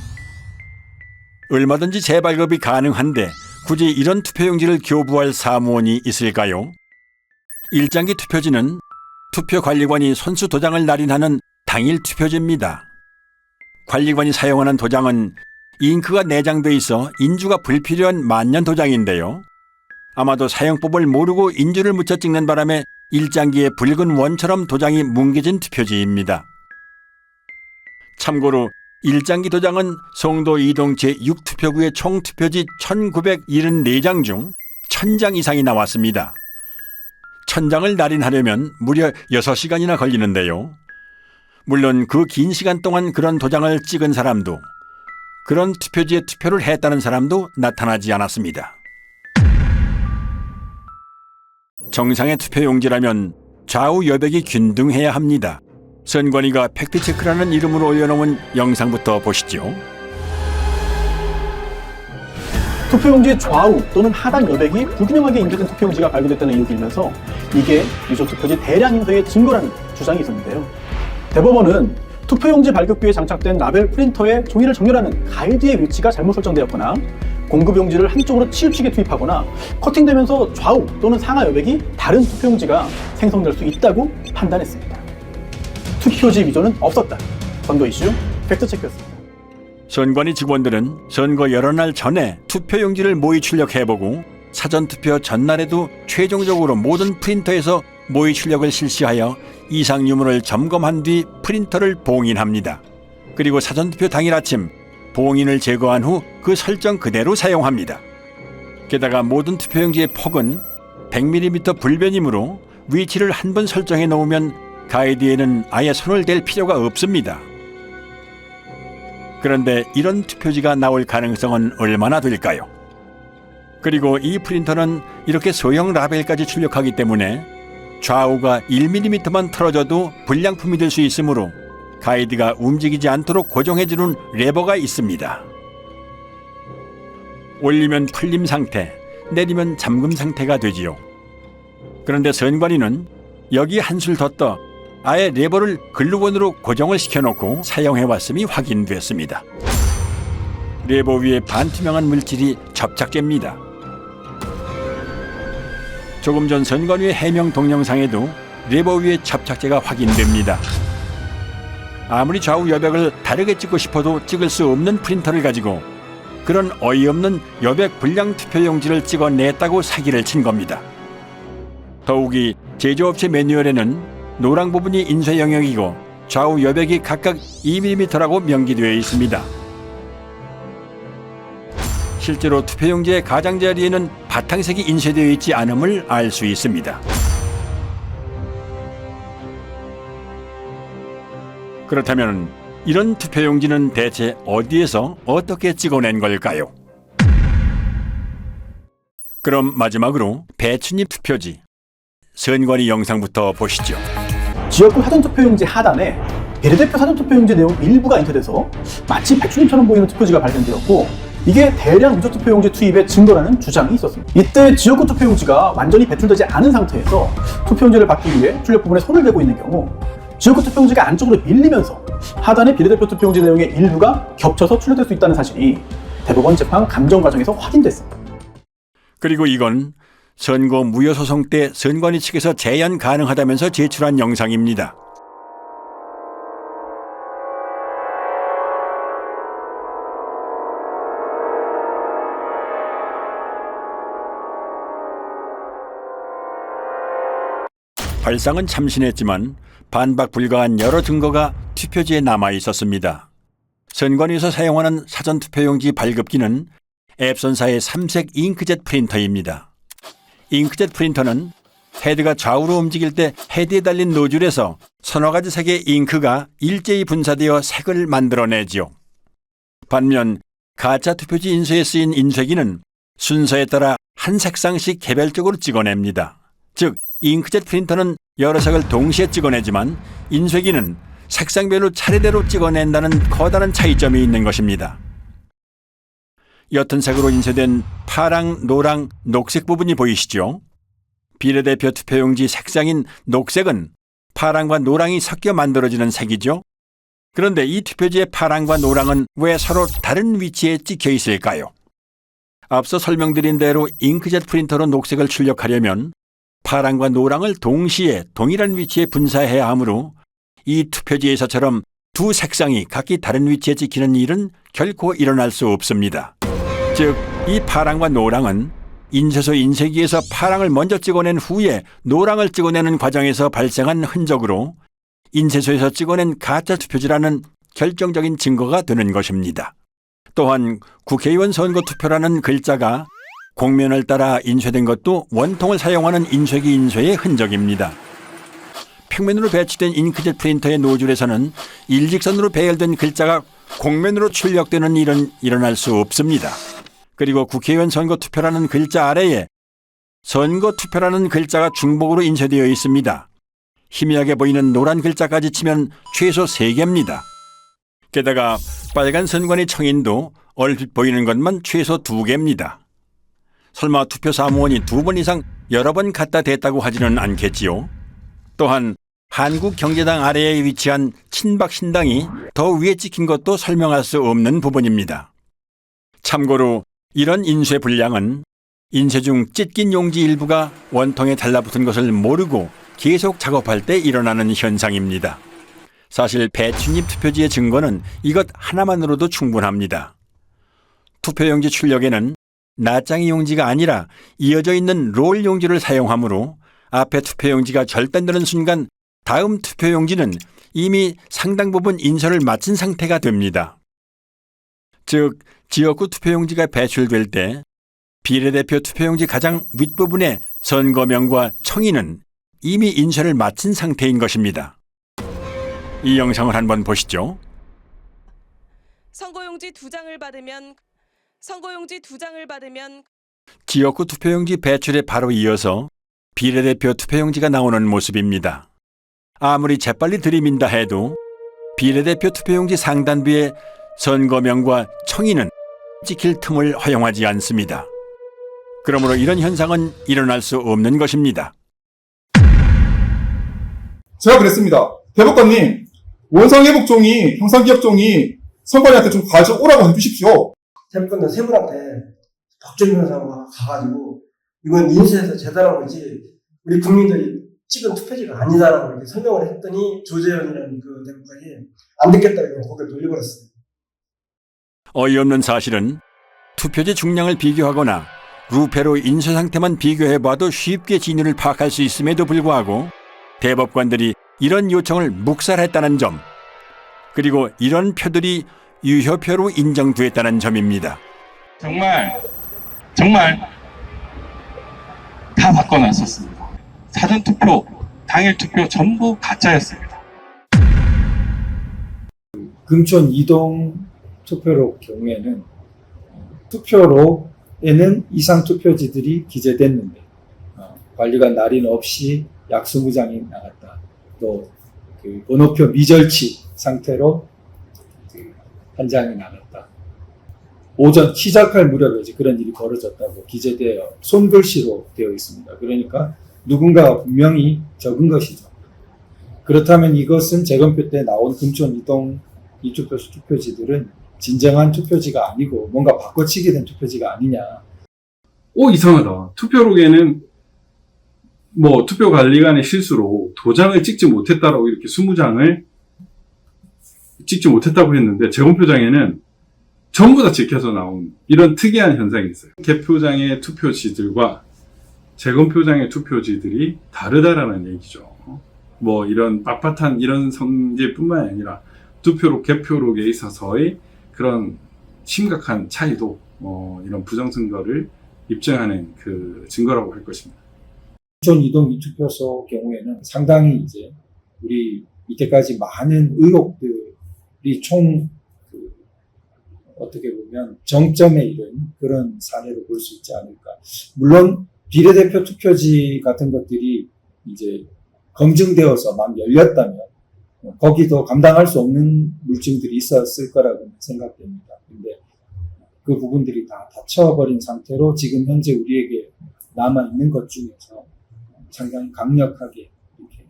Speaker 1: 얼마든지 재발급이 가능한데 굳이 이런 투표용지를 교부할 사무원이 있을까요? 일장기 투표지는 투표관리관이 선수 도장을 날인하는 당일 투표지입니다. 관리관이 사용하는 도장은 잉크가 내장돼 있어 인주가 불필요한 만년 도장인데요. 아마도 사용법을 모르고 인주를 묻혀 찍는 바람에 일장기에 붉은 원처럼 도장이 뭉개진 투표지입니다. 참고로 일장기 도장은 송도 이동 제6투표구의 총 투표지 1974장 중 1000장 이상이 나왔습니다. 1000장을 날인하려면 무려 6시간이나 걸리는데요. 물론 그 긴 시간 동안 그런 도장을 찍은 사람도 그런 투표지에 투표를 했다는 사람도 나타나지 않았습니다. 정상의 투표용지라면 좌우 여백이 균등해야 합니다. 선관위가 팩트체크라는 이름으로 올려놓은 영상부터 보시죠.
Speaker 18: 투표용지의 좌우 또는 하단 여백이 불균형하게 인쇄된 투표용지가 발견됐다는 의혹이 일면서 이게 유족투표지 대량 인쇄의 증거라는 주장이 있었는데요. 대법원은 투표용지 발급기에 장착된 라벨 프린터에 종이를 정렬하는 가이드의 위치가 잘못 설정되었거나 공급용지를 한쪽으로 치우치게 투입하거나 커팅되면서 좌우 또는 상하 여백이 다른 투표용지가 생성될 수 있다고 판단했습니다. 투표지 위조는 없었다. 선거 이슈 팩트체크였습니다.
Speaker 1: 선관위 직원들은 선거 여러 날 전에 투표용지를 모의 출력해보고 사전투표 전날에도 최종적으로 모든 프린터에서 모의 출력을 실시하여 이상 유무를 점검한 뒤 프린터를 봉인합니다. 그리고 사전투표 당일 아침 봉인을 제거한 후 그 설정 그대로 사용합니다. 게다가 모든 투표용지의 폭은 100mm 불변이므로 위치를 한 번 설정해 놓으면 가이드에는 아예 손을 댈 필요가 없습니다. 그런데 이런 투표지가 나올 가능성은 얼마나 될까요? 그리고 이 프린터는 이렇게 소형 라벨까지 출력하기 때문에 좌우가 1mm만 틀어져도 불량품이 될 수 있으므로 가이드가 움직이지 않도록 고정해주는 레버가 있습니다. 올리면 풀림 상태, 내리면 잠금 상태가 되지요. 그런데 선관위는 여기 한술 더 떠 아예 레버를 글루건으로 고정을 시켜놓고 사용해왔음이 확인됐습니다. 레버 위에 반투명한 물질이 접착제입니다. 조금 전 선관위의 해명 동영상에도 레버 위에 접착제가 확인됩니다. 아무리 좌우 여백을 다르게 찍고 싶어도 찍을 수 없는 프린터를 가지고 그런 어이없는 여백 불량 투표용지를 찍어냈다고 사기를 친 겁니다. 더욱이 제조업체 매뉴얼에는 노랑 부분이 인쇄 영역이고 좌우 여백이 각각 2mm라고 명기되어 있습니다. 실제로 투표용지의 가장자리에는 바탕색이 인쇄되어 있지 않음을 알 수 있습니다. 그렇다면 이런 투표용지는 대체 어디에서 어떻게 찍어낸 걸까요? 그럼 마지막으로 배춧잎 투표지, 선관위 영상부터 보시죠.
Speaker 18: 지역구 사전투표용지 하단에 비례대표 사전투표용지 내용 일부가 인쇄돼서 마치 배춧잎처럼 보이는 투표지가 발견되었고 이게 대량 유족투표용지 투입의 증거라는 주장이 있었습니다. 이때 지역구 투표용지가 완전히 배출되지 않은 상태에서 투표용지를 받기 위해 출력 부분에 손을 대고 있는 경우 지역구 투표용지가 안쪽으로 밀리면서 하단의 비례대표 투표용지 내용의 일부가 겹쳐서 출력될 수 있다는 사실이 대법원 재판 감정 과정에서 확인됐습니다.
Speaker 1: 그리고 이건 선거 무효소송 때 선관위 측에서 재연 가능하다면서 제출한 영상입니다. 발상은 참신했지만 반박 불가한 여러 증거가 투표지에 남아 있었습니다. 선관위에서 사용하는 사전투표용지 발급기는 앱손사의 3색 잉크젯 프린터입니다. 잉크젯 프린터는 헤드가 좌우로 움직일 때 헤드에 달린 노즐에서 서너 가지 색의 잉크가 일제히 분사되어 색을 만들어내지요. 반면 가짜 투표지 인쇄에 쓰인 인쇄기는 순서에 따라 한 색상씩 개별적으로 찍어냅니다. 즉, 잉크젯 프린터는 여러 색을 동시에 찍어내지만 인쇄기는 색상별로 차례대로 찍어낸다는 커다란 차이점이 있는 것입니다. 옅은 색으로 인쇄된 파랑, 노랑, 녹색 부분이 보이시죠? 비례대표 투표용지 색상인 녹색은 파랑과 노랑이 섞여 만들어지는 색이죠. 그런데 이 투표지의 파랑과 노랑은 왜 서로 다른 위치에 찍혀 있을까요? 앞서 설명드린 대로 잉크젯 프린터로 녹색을 출력하려면 파랑과 노랑을 동시에 동일한 위치에 분사해야 하므로 이 투표지에서처럼 두 색상이 각기 다른 위치에 찍히는 일은 결코 일어날 수 없습니다. 즉, 이 파랑과 노랑은 인쇄소 인쇄기에서 파랑을 먼저 찍어낸 후에 노랑을 찍어내는 과정에서 발생한 흔적으로 인쇄소에서 찍어낸 가짜 투표지라는 결정적인 증거가 되는 것입니다. 또한 국회의원 선거 투표라는 글자가 곡면을 따라 인쇄된 것도 원통을 사용하는 인쇄기 인쇄의 흔적입니다. 평면으로 배치된 잉크젯 프린터의 노즐에서는 일직선으로 배열된 글자가 곡면으로 출력되는 일은 일어날 수 없습니다. 그리고 국회의원 선거 투표라는 글자 아래에 선거 투표라는 글자가 중복으로 인쇄되어 있습니다. 희미하게 보이는 노란 글자까지 치면 최소 3개입니다. 게다가 빨간 선관위 청인도 얼핏 보이는 것만 최소 2개입니다. 설마 투표 사무원이 2번 이상 여러 번 갖다 댔다고 하지는 않겠지요. 또한 한국경제당 아래에 위치한 친박신당이 더 위에 찍힌 것도 설명할 수 없는 부분입니다. 참고로 이런 인쇄 불량은 인쇄 중 찢긴 용지 일부가 원통에 달라붙은 것을 모르고 계속 작업할 때 일어나는 현상입니다. 사실 배춧잎 투표지의 증거는 이것 하나만으로도 충분합니다. 투표용지 출력에는 낱장이 용지가 아니라 이어져 있는 롤 용지를 사용하므로 앞에 투표용지가 절단되는 순간 다음 투표용지는 이미 상당 부분 인쇄를 마친 상태가 됩니다. 즉, 지역구 투표용지가 배출될 때 비례대표 투표용지 가장 윗부분의 선거명과 청인은 이미 인쇄를 마친 상태인 것입니다. 이 영상을 한번 보시죠.
Speaker 3: 선거용지 2장을 받으면
Speaker 1: 지역구 투표용지 배출에 바로 이어서 비례대표 투표용지가 나오는 모습입니다. 아무리 재빨리 들이민다 해도 비례대표 투표용지 상단부에 선거명과 청인은 찍힐 틈을 허용하지 않습니다. 그러므로 이런 현상은 일어날 수 없는 것입니다.
Speaker 8: 제가 그랬습니다. 대법관님, 원상회복 종이, 형사기업 종이 선관위한테 좀 가져오라고 해주십시오.
Speaker 9: 대법관들 세 분한테 박준 변호사가 가가지고 이건 인쇄해서 재단한 거지 우리 국민들이 찍은 투표지가 아니다라고 이렇게 설명을 했더니 조재현이라는 그 대법관이 안 듣겠다고 고개를 돌려버렸어요.
Speaker 1: 어이없는 사실은 투표지 중량을 비교하거나 루페로 인쇄 상태만 비교해봐도 쉽게 진위를 파악할 수 있음에도 불구하고 대법관들이 이런 요청을 묵살했다는 점, 그리고 이런 표들이 유효표로 인정됐다는 점입니다.
Speaker 7: 정말 다 바꿔놨었습니다. 사전투표, 당일투표 전부 가짜였습니다.
Speaker 10: 금촌 이동 투표로 경우에는 투표로에는 이상 투표지들이 기재됐는데 관리관 날인 없이 약수무장이 나갔다. 또 그 번호표 미절치 상태로 한 장이 나갔다. 오전 시작할 무렵에 이제 그런 일이 벌어졌다고 기재되어 손글씨로 되어 있습니다. 그러니까 누군가가 분명히 적은 것이죠. 그렇다면 이것은 재검표 때 나온 금촌 이동 이투표소 투표지들은 진정한 투표지가 아니고 뭔가 바꿔치기 된 투표지가 아니냐.
Speaker 6: 이상하다. 투표록에는 투표관리관의 실수로 도장을 찍지 못했다라고 이렇게 20장을 찍지 못했다고 했는데 재검표장에는 전부 다 찍혀서 나온 이런 특이한 현상이 있어요. 개표장의 투표지들과 재검표장의 투표지들이 다르다라는 얘기죠. 이런 빳빳한 이런 성질뿐만 아니라 투표록, 개표록에 있어서의 그런 심각한 차이도 이런 부정선거를 입증하는 그 증거라고 할 것입니다.
Speaker 10: 촌 이동 투표소 경우에는 상당히 이제 우리 이때까지 많은 의혹들이 총 어떻게 보면 정점에 이른 그런 사례로 볼 수 있지 않을까. 물론 비례대표 투표지 같은 것들이 이제 검증되어서 막 열렸다면 거기도 감당할 수 없는 물증들이 있었을 거라고 생각됩니다. 근데 그 부분들이 다 닫혀버린 상태로 지금 현재 우리에게 남아있는 것 중에서 상당히 강력하게 이렇게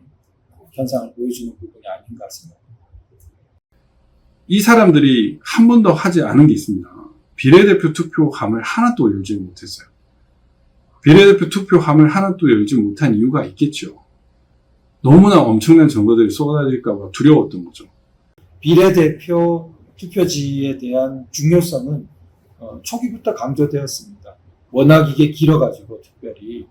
Speaker 10: 현상을 보여주는 부분이 아닌가 생각합니다.
Speaker 6: 이 사람들이 한 번도 하지 않은 게 있습니다. 비례대표 투표함을 하나도 열지 못했어요. 비례대표 투표함을 하나도 열지 못한 이유가 있겠죠. 너무나 엄청난 증거들이 쏟아질까 봐 두려웠던 거죠.
Speaker 10: 비례대표 투표지에 대한 중요성은 초기부터 강조되었습니다. 워낙 이게 길어가지고 특별히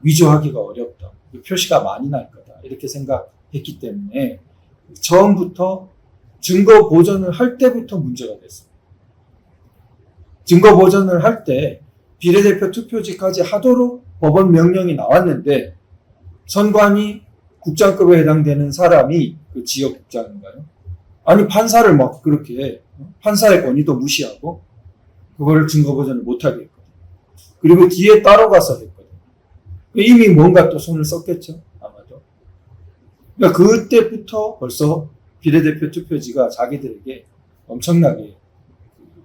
Speaker 10: 위조하기가 어렵다. 표시가 많이 날 거다. 이렇게 생각했기 때문에 처음부터 증거 보전을 할 때부터 문제가 됐습니다. 증거 보전을 할 때 비례대표 투표지까지 하도록 법원 명령이 나왔는데 선관위 국장급에 해당되는 사람이 그 지역국장인가요? 아니 판사를 막 그렇게 판사의 권위도 무시하고 그거를 증거 보전을 못하게 했거든요. 그리고 뒤에 따라가서 했거든요. 이미 뭔가 또 손을 썼겠죠. 아마도. 그러니까 그때부터 벌써 비례대표 투표지가 자기들에게 엄청나게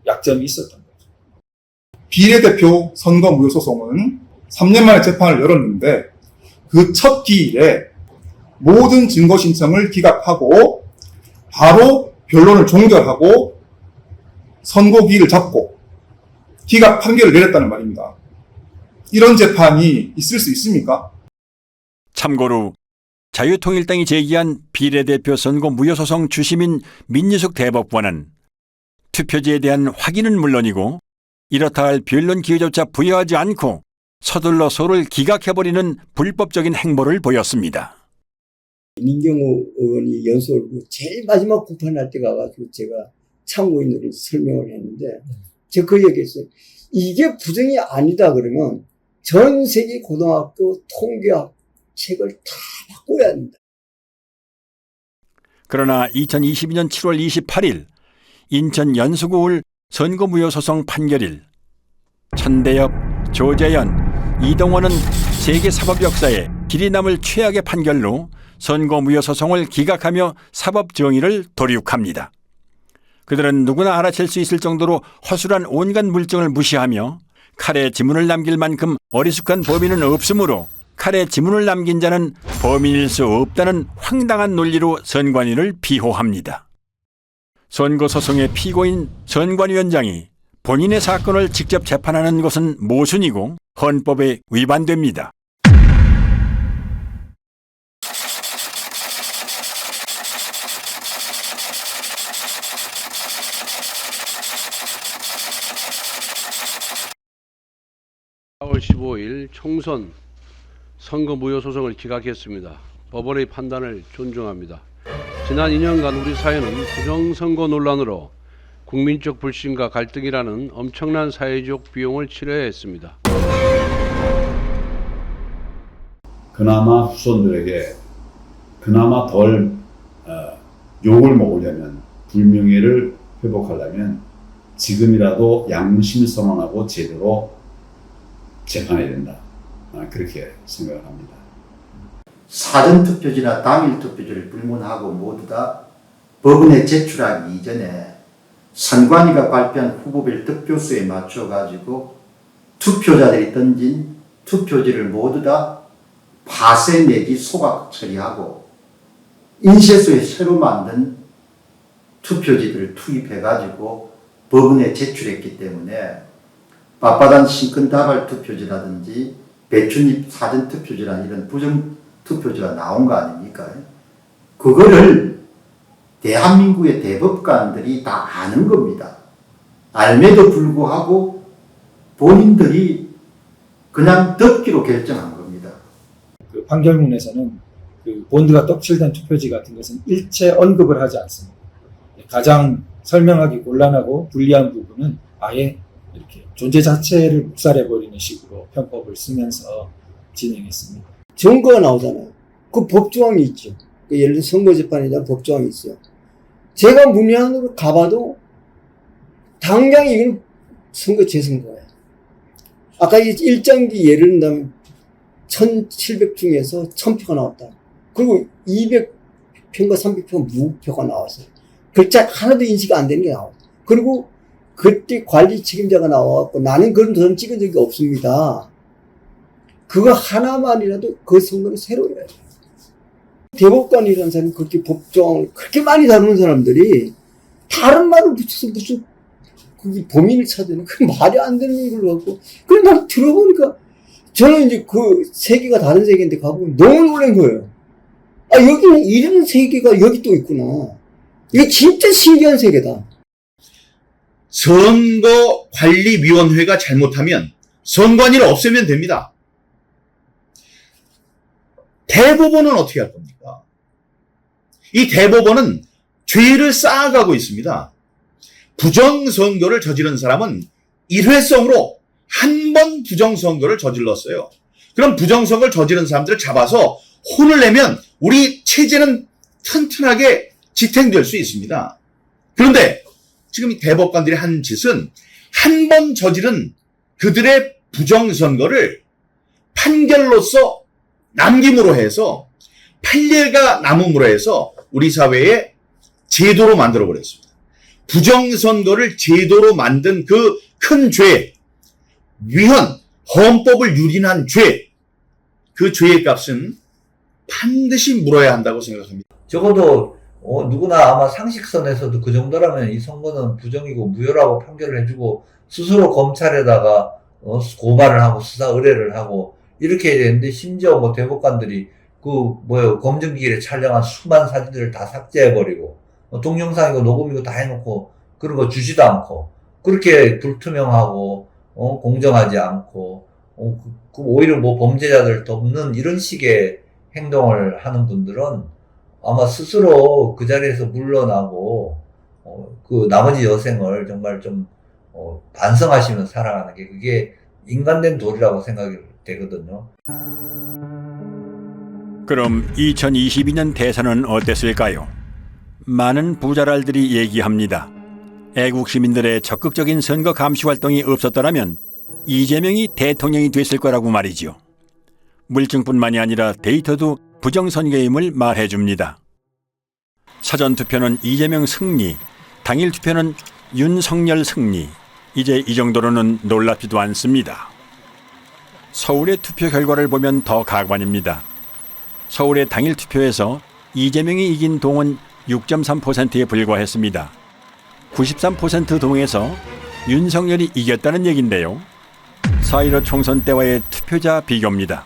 Speaker 10: 약점이 있었던 거죠.
Speaker 8: 비례대표 선거 무효 소송은 3년 만에 재판을 열었는데 그 첫 기일에 모든 증거 신청을 기각하고 바로 변론을 종결하고 선고기일을 잡고 기각 판결을 내렸다는 말입니다. 이런 재판이 있을 수 있습니까?
Speaker 1: 참고로 자유통일당이 제기한 비례대표 선거 무효소송 주심인 민유숙 대법관은 투표지에 대한 확인은 물론이고 이렇다 할 변론 기회조차 부여하지 않고 서둘러 소를 기각해버리는 불법적인 행보를 보였습니다.
Speaker 14: 민경호 의원이 연설로 제일 마지막 공판할 때 가가지고 제가 참고인으로 설명을 했는데 제가 그 얘기했어요. 이게 부정이 아니다 그러면 전 세계 고등학교 통계학 책을 다 바꿔야 한다.
Speaker 1: 그러나 2022년 7월 28일 인천 연수구울 선거무효소송 판결일 천대엽, 조재현, 이동원은 세계 사법 역사에 길이 남을 최악의 판결로 선거무효소송을 기각하며 사법정의를 도륙합니다. 그들은 누구나 알아챌 수 있을 정도로 허술한 온갖 물증을 무시하며 칼에 지문을 남길 만큼 어리숙한 범인은 없으므로 칼에 지문을 남긴 자는 범인일 수 없다는 황당한 논리로 선관위를 비호합니다. 선거소송의 피고인 선관위원장이 본인의 사건을 직접 재판하는 것은 모순이고 헌법에 위반됩니다.
Speaker 15: (4월 15일) 총선 선거 무효 소송을 기각했습니다. 법원의 판단을 존중합니다. 지난 2년간 우리 사회는 부정선거 논란으로 국민적 불신과 갈등이라는 엄청난 사회적 비용을 치러야 했습니다.
Speaker 16: 그나마 후손들에게 그나마 덜 욕을 먹으려면, 불명예를 회복하려면 지금이라도 양심 선언하고 제대로 재판해야 된다. 그렇게 생각을 합니다.
Speaker 17: 사전투표지나 당일투표지를 불문하고 모두 다 법원에 제출하기 이전에 선관위가 발표한 후보별 득표수에 맞춰가지고 투표자들이 던진 투표지를 모두 다 파쇄 내지 소각 처리하고 인쇄소에 새로 만든 투표지들을 투입해가지고 법원에 제출했기 때문에 빳빳한 신권다발 투표지라든지 배춧잎 사전투표지라는 이런 부정투표지가 나온 거 아닙니까? 그거를 대한민국의 대법관들이 다 아는 겁니다. 알매도 불구하고 본인들이 그냥 덮기로 결정한 겁니다.
Speaker 10: 그 판결문에서는 그 본드가 떡칠된 투표지 같은 것은 일체 언급을 하지 않습니다. 가장 설명하기 곤란하고 불리한 부분은 아예 이렇게 존재 자체를 묵살해버리는 식으로 편법을 쓰면서 진행했습니다.
Speaker 14: 증거가 나오잖아요. 그 법조항이 있죠. 그 예를 들어 선거재판에 대한 법조항이 있어요. 제가 문외한으로 가봐도 당장 이건 선거 재선거예요. 아까 이 일장기 예를 든다면 1700 중에서 1000표가 나왔다. 그리고 200표인가 300표 무표가 나왔어요. 글자 하나도 인식이 안 되는 게 나와요. 그리고 그때 관리 책임자가 나와갖고 나는 그런 도장 찍은 적이 없습니다. 그거 하나만이라도 그 선거를 새로 해야 돼요. 대법관이라는 사람이 그렇게 법조항을 그렇게 많이 다루는 사람들이 다른 말을 붙여서 무슨 그게 범인을 찾는 그 말이 안 되는 얘기를 하고 그래 난 들어보니까 저는 이제 그 세계가 다른 세계인데 가보면 너무 놀란 거예요. 아 여기는 이런 세계가 여기 또 있구나. 이게 진짜 신기한 세계다.
Speaker 2: 선거관리위원회가 잘못하면 선관위를 없애면 됩니다. 대법원은 어떻게 할 겁니까? 이 대법원은 죄를 쌓아가고 있습니다. 부정선거를 저지른 사람은 일회성으로 한 번 부정선거를 저질렀어요. 그럼 부정선거를 저지른 사람들을 잡아서 혼을 내면 우리 체제는 튼튼하게 지탱될 수 있습니다. 그런데 지금 이 대법관들이 한 짓은 한 번 저지른 그들의 부정선거를 판결로서 남김으로 해서 판례가 남음으로 해서 우리 사회에 제도로 만들어버렸습니다. 부정선거를 제도로 만든 그 큰 죄, 위헌, 헌법을 유린한 죄, 그 죄의 값은 반드시 물어야 한다고 생각합니다.
Speaker 19: 적어도 누구나 아마 상식선에서도 그 정도라면 이 선거는 부정이고 무효라고 판결을 해주고 스스로 검찰에다가 고발을 하고 수사 의뢰를 하고 이렇게 해야 되는데 심지어 뭐 대법관들이 검증기일에 촬영한 수많은 사진들을 다 삭제해버리고 동영상이고 녹음이고 다 해놓고 그런 거 주지도 않고 그렇게 불투명하고 공정하지 않고 오히려 뭐 범죄자들 돕는 이런 식의 행동을 하는 분들은 아마 스스로 그 자리에서 물러나고 그 나머지 여생을 정말 좀 반성하시면서 살아가는 게 그게 인간된 도리라고 생각이 되거든요.
Speaker 1: 그럼 2022년 대선은 어땠을까요? 많은 부자랄들이 얘기합니다. 애국 시민들의 적극적인 선거 감시 활동이 없었더라면 이재명이 대통령이 됐을 거라고 말이죠. 물증뿐만이 아니라 데이터도 부정선거임을 말해줍니다. 사전투표는 이재명 승리, 당일 투표는 윤석열 승리. 이제 이 정도로는 놀랍지도 않습니다. 서울의 투표 결과를 보면 더 가관입니다. 서울의 당일 투표에서 이재명이 이긴 동은 6.3%에 불과했습니다. 93% 동에서 윤석열이 이겼다는 얘긴데요. 4.15 총선 때와의 투표자 비교입니다.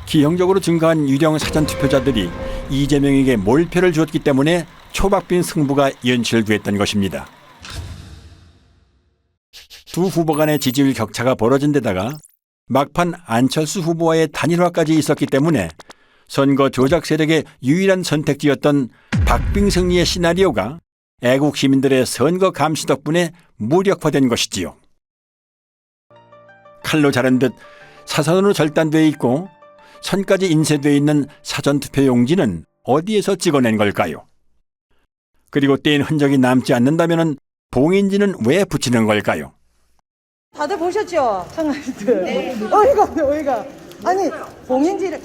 Speaker 1: 기형적으로 증가한 유령 사전투표자들이 이재명에게 몰표를 주었기 때문에 초박빙 승부가 연출됐던 것입니다. 두 후보 간의 지지율 격차가 벌어진 데다가 막판 안철수 후보와의 단일화까지 있었기 때문에 선거 조작 세력의 유일한 선택지였던 박빙 승리의 시나리오가 애국 시민들의 선거 감시 덕분에 무력화된 것이지요. 칼로 자른 듯 사선으로 절단되어 있고 선까지 인쇄되어 있는 사전투표 용지는 어디에서 찍어낸 걸까요? 그리고 떼인 흔적이 남지 않는다면 봉인지는 왜 붙이는 걸까요?
Speaker 20: 다들 보셨죠? 참가인들. 어이가. 아니, 봉인지를,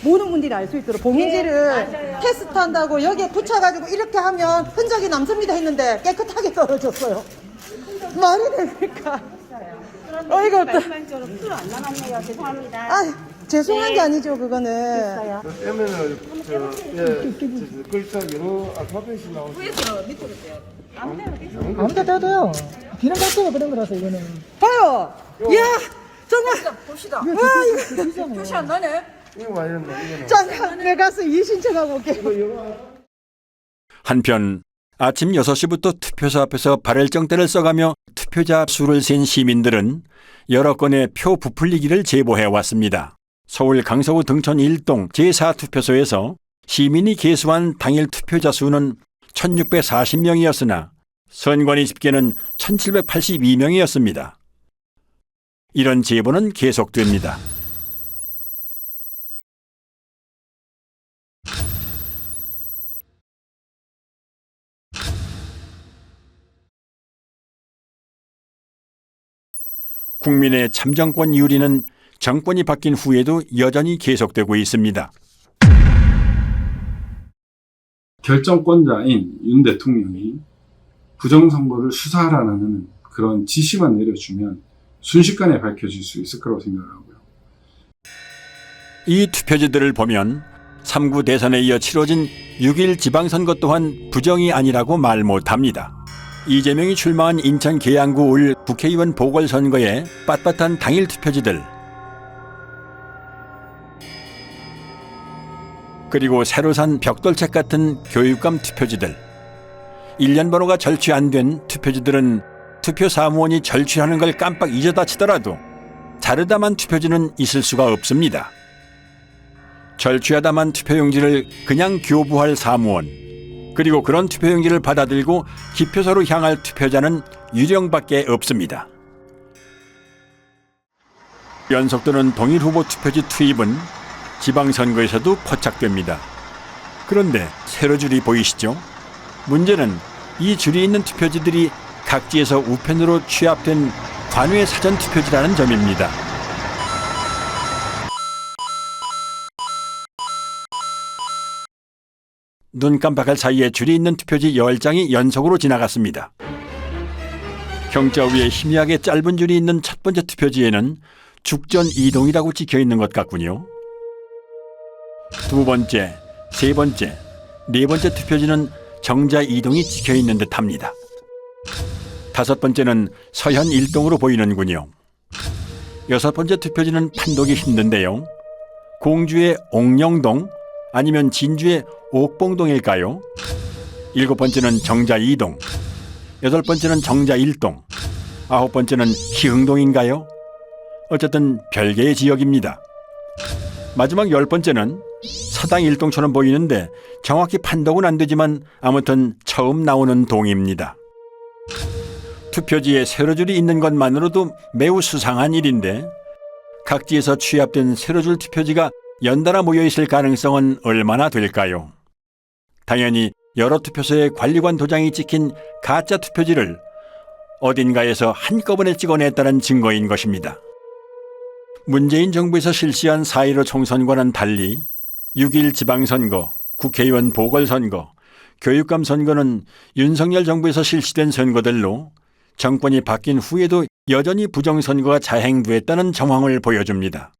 Speaker 20: 모든 분들이 알 수 있도록 봉인지를 테스트한다고 여기에 붙여가지고 이렇게 하면 흔적이 남습니다 했는데 깨끗하게 떨어졌어요. 말이 됩니까? 어이가 없다.
Speaker 13: 풀안 남았네요. 죄송합니다.
Speaker 20: 죄송한 게 아니죠, 그거는.
Speaker 13: 그러면은 글자 여러 알파벳이 나오죠. 위에서 밑으로 떼요.
Speaker 20: 아무데나 떼도요. 비는 갈대가 그런 거라서 이거는. 봐요. 이야, 정말.
Speaker 13: 봅시다.
Speaker 20: 와, 이거
Speaker 13: 표시 안 나네.
Speaker 20: 이거 말이야. 잠깐, 내가 가서 이신청하고 올게요.
Speaker 1: 한편 아침 6시부터 투표소 앞에서 발열정대를 써가며 투표자 수를 센 시민들은 여러 건의 표 부풀리기를 제보해왔습니다. 서울 강서구 등촌 1동 제4투표소에서 시민이 계수한 당일 투표자 수는 1640명이었으나 선관위 집계는 1782명이었습니다. 이런 제보는 계속됩니다. 국민의 참정권 유리는 정권이 바뀐 후에도 여전히 계속되고 있습니다.
Speaker 6: 결정권자인 윤 대통령이 부정선거를 수사하라는 그런 지시만 내려주면 순식간에 밝혀질 수 있을 거라고 생각하고요.
Speaker 1: 이 투표지들을 보면 3구 대선에 이어 치러진 6.1 지방선거 또한 부정이 아니라고 말 못합니다. 이재명이 출마한 인천 계양구 올 국회의원 보궐선거의 빳빳한 당일 투표지들, 그리고 새로 산 벽돌책 같은 교육감 투표지들, 일련 번호가 절취 안 된 투표지들은 투표 사무원이 절취하는 걸 깜빡 잊어다 치더라도 자르다만 투표지는 있을 수가 없습니다. 절취하다만 투표용지를 그냥 교부할 사무원, 그리고 그런 투표용지를 받아들고 기표소로 향할 투표자는 유령밖에 없습니다. 연속되는 동일 후보 투표지 투입은 지방선거에서도 포착됩니다. 그런데 세로 줄이 보이시죠? 문제는 이 줄이 있는 투표지들이 각지에서 우편으로 취합된 관외 사전 투표지라는 점입니다. 눈 깜빡할 사이에 줄이 있는 투표지 10장이 연속으로 지나갔습니다. 경자 위에 희미하게 짧은 줄이 있는 첫 번째 투표지에는 죽전 이동이라고 찍혀 있는 것 같군요. 두 번째, 세 번째, 네 번째 투표지는 정자 이동이 찍혀 있는 듯합니다. 다섯 번째는 서현 일동으로 보이는군요. 여섯 번째 투표지는 판독이 힘든데요. 공주의 옥령동 아니면 진주의 옥봉동일까요? 일곱 번째는 정자 2동, 여덟 번째는 정자 1동, 아홉 번째는 희흥동인가요? 어쨌든 별개의 지역입니다. 마지막 열 번째는 사당 1동처럼 보이는데 정확히 판독은 안 되지만 아무튼 처음 나오는 동입니다. 투표지에 세로줄이 있는 것만으로도 매우 수상한 일인데 각지에서 취합된 세로줄 투표지가 연달아 모여있을 가능성은 얼마나 될까요? 당연히 여러 투표소의 관리관 도장이 찍힌 가짜 투표지를 어딘가에서 한꺼번에 찍어냈다는 증거인 것입니다. 문재인 정부에서 실시한 4.15 총선과는 달리 6.1 지방선거, 국회의원 보궐선거, 교육감 선거는 윤석열 정부에서 실시된 선거들로 정권이 바뀐 후에도 여전히 부정선거가 자행됐다는 정황을 보여줍니다.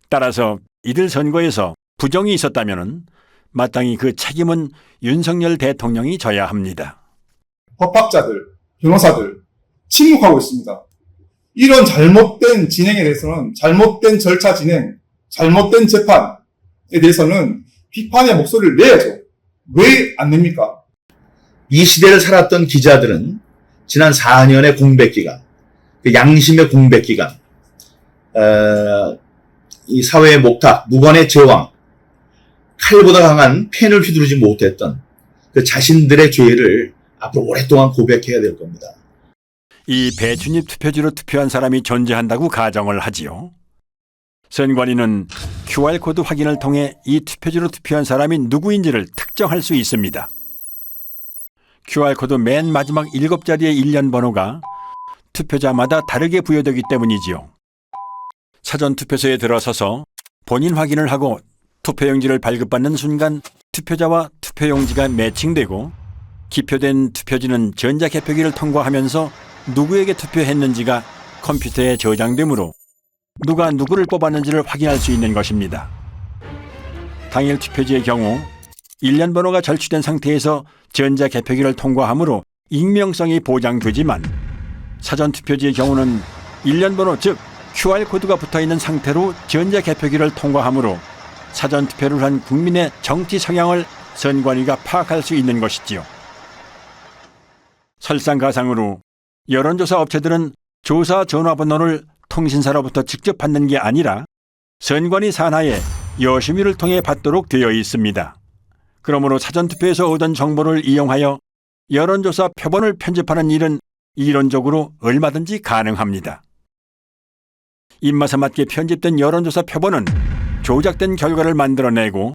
Speaker 1: 따라서 이들 선거에서 부정이 있었다면 마땅히 그 책임은 윤석열 대통령이 져야 합니다.
Speaker 8: 법학자들, 변호사들 침묵하고 있습니다. 이런 잘못된 진행에 대해서는 잘못된 절차 진행, 잘못된 재판에 대해서는 비판의 목소리를 내야죠. 왜 안 냅니까?
Speaker 2: 이 시대를 살았던 기자들은 지난 4년의 공백기간, 그 양심의 공백기간, 이 사회의 목탁, 무관의 제왕, 칼보다 강한 펜을 휘두르지 못했던 그 자신들의 죄를 앞으로 오랫동안 고백해야 될 겁니다.
Speaker 1: 이 배춘입 투표지로 투표한 사람이 존재한다고 가정을 하지요. 선관위는 QR코드 확인을 통해 이 투표지로 투표한 사람이 누구인지를 특정할 수 있습니다. QR코드 맨 마지막 7자리의 일련 번호가 투표자마다 다르게 부여되기 때문이지요. 사전투표소에 들어서서 본인 확인을 하고 투표용지를 발급받는 순간 투표자와 투표용지가 매칭되고 기표된 투표지는 전자개표기를 통과하면서 누구에게 투표했는지가 컴퓨터에 저장되므로 누가 누구를 뽑았는지를 확인할 수 있는 것입니다. 당일 투표지의 경우 일련 번호가 절취된 상태에서 전자개표기를 통과하므로 익명성이 보장되지만 사전투표지의 경우는 일련 번호 즉 QR코드가 붙어있는 상태로 전자개표기를 통과하므로 사전투표를 한 국민의 정치 성향을 선관위가 파악할 수 있는 것이지요. 설상가상으로 여론조사 업체들은 조사 전화번호를 통신사로부터 직접 받는 게 아니라 선관위 산하에 여심위를 통해 받도록 되어 있습니다. 그러므로 사전투표에서 얻은 정보를 이용하여 여론조사 표본을 편집하는 일은 이론적으로 얼마든지 가능합니다. 입맛에 맞게 편집된 여론조사 표본은 조작된 결과를 만들어내고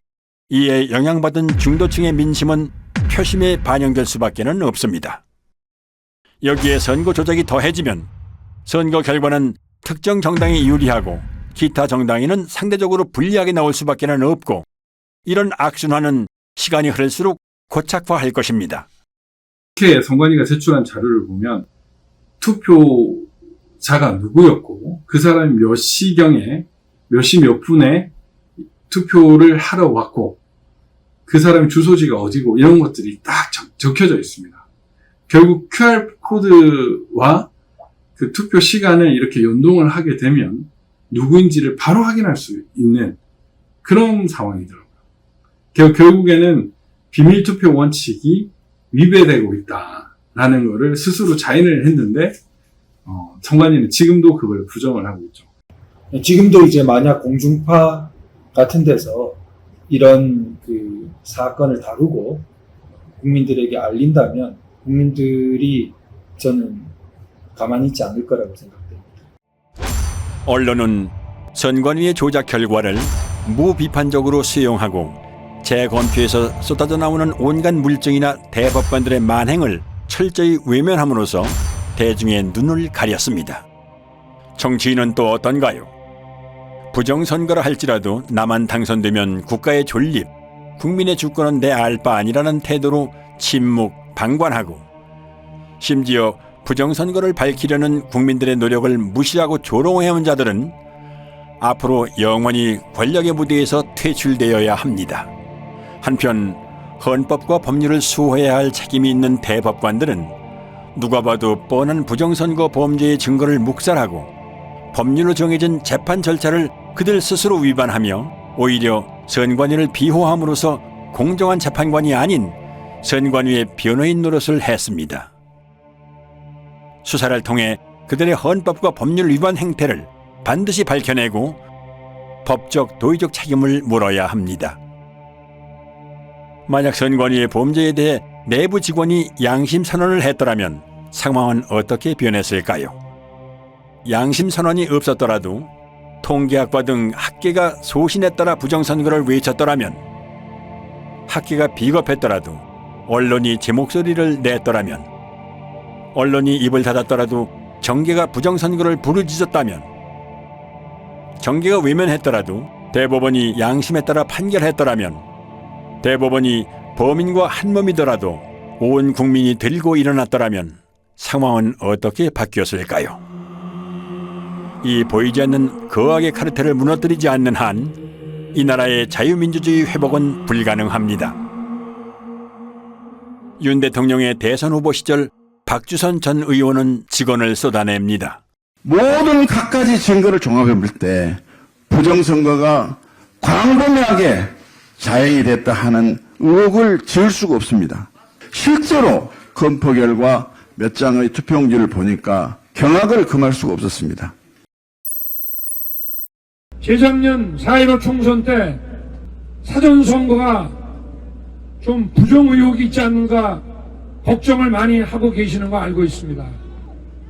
Speaker 1: 이에 영향받은 중도층의 민심은 표심에 반영될 수밖에는 없습니다. 여기에 선거 조작이 더해지면 선거 결과는 특정 정당이 유리하고 기타 정당에는 상대적으로 불리하게 나올 수밖에는 없고 이런 악순환은 시간이 흐를수록 고착화할 것입니다.
Speaker 6: 이렇게 선관위가 제출한 자료를 보면 투표자가 누구였고 그 사람이 몇 시경에 몇 시 몇 분에 투표를 하러 왔고 그 사람의 주소지가 어디고 이런 것들이 딱 적혀져 있습니다. 결국 QR코드와 그 투표 시간을 이렇게 연동을 하게 되면 누구인지를 바로 확인할 수 있는 그런 상황이더라고요. 결국에는 비밀투표 원칙이 위배되고 있다라는 거를 스스로 자인을 했는데 선관위는 지금도 그걸 부정을 하고 있죠.
Speaker 10: 지금도 이제 만약 공중파 같은 데서 이런 그 사건을 다루고 국민들에게 알린다면 국민들이 저는 가만히 있지 않을 거라고 생각됩니다.
Speaker 1: 언론은 선관위의 조작 결과를 무비판적으로 수용하고 재검표에서 쏟아져 나오는 온갖 물증이나 대법관들의 만행을 철저히 외면함으로써 대중의 눈을 가렸습니다. 정치인은 또 어떤가요? 부정선거를 할지라도 나만 당선되면 국가의 존립, 국민의 주권은 내 알 바 아니라는 태도로 침묵, 방관하고 심지어 부정선거를 밝히려는 국민들의 노력을 무시하고 조롱해온 자들은 앞으로 영원히 권력의 무대에서 퇴출되어야 합니다. 한편 헌법과 법률을 수호해야 할 책임이 있는 대법관들은 누가 봐도 뻔한 부정선거 범죄의 증거를 묵살하고 법률로 정해진 재판 절차를 그들 스스로 위반하며 오히려 선관위를 비호함으로써 공정한 재판관이 아닌 선관위의 변호인 노릇을 했습니다. 수사를 통해 그들의 헌법과 법률 위반 행태를 반드시 밝혀내고 법적, 도의적 책임을 물어야 합니다. 만약 선관위의 범죄에 대해 내부 직원이 양심 선언을 했더라면 상황은 어떻게 변했을까요? 양심 선언이 없었더라도 통계학과 등 학계가 소신에 따라 부정선거를 외쳤더라면, 학계가 비겁했더라도 언론이 제 목소리를 냈더라면, 언론이 입을 닫았더라도 정계가 부정선거를 부르짖었다면, 정계가 외면했더라도 대법원이 양심에 따라 판결했더라면, 대법원이 범인과 한몸이더라도 온 국민이 들고 일어났더라면 상황은 어떻게 바뀌었을까요? 이 보이지 않는 거악의 카르텔을 무너뜨리지 않는 한 이 나라의 자유민주주의 회복은 불가능합니다. 윤 대통령의 대선 후보 시절 박주선 전 의원은 직언을 쏟아냅니다.
Speaker 21: 모든 갖가지 증거를 종합해 볼 때 부정선거가 광범위하게 자행이 됐다 하는 의혹을 지을 수가 없습니다. 실제로 검토 결과 몇 장의 투표용지를 보니까 경악을 금할 수가 없었습니다.
Speaker 22: 재작년 4.15 총선 때 사전선거가 좀 부정 의혹이 있지 않는가 걱정을 많이 하고 계시는 거 알고 있습니다.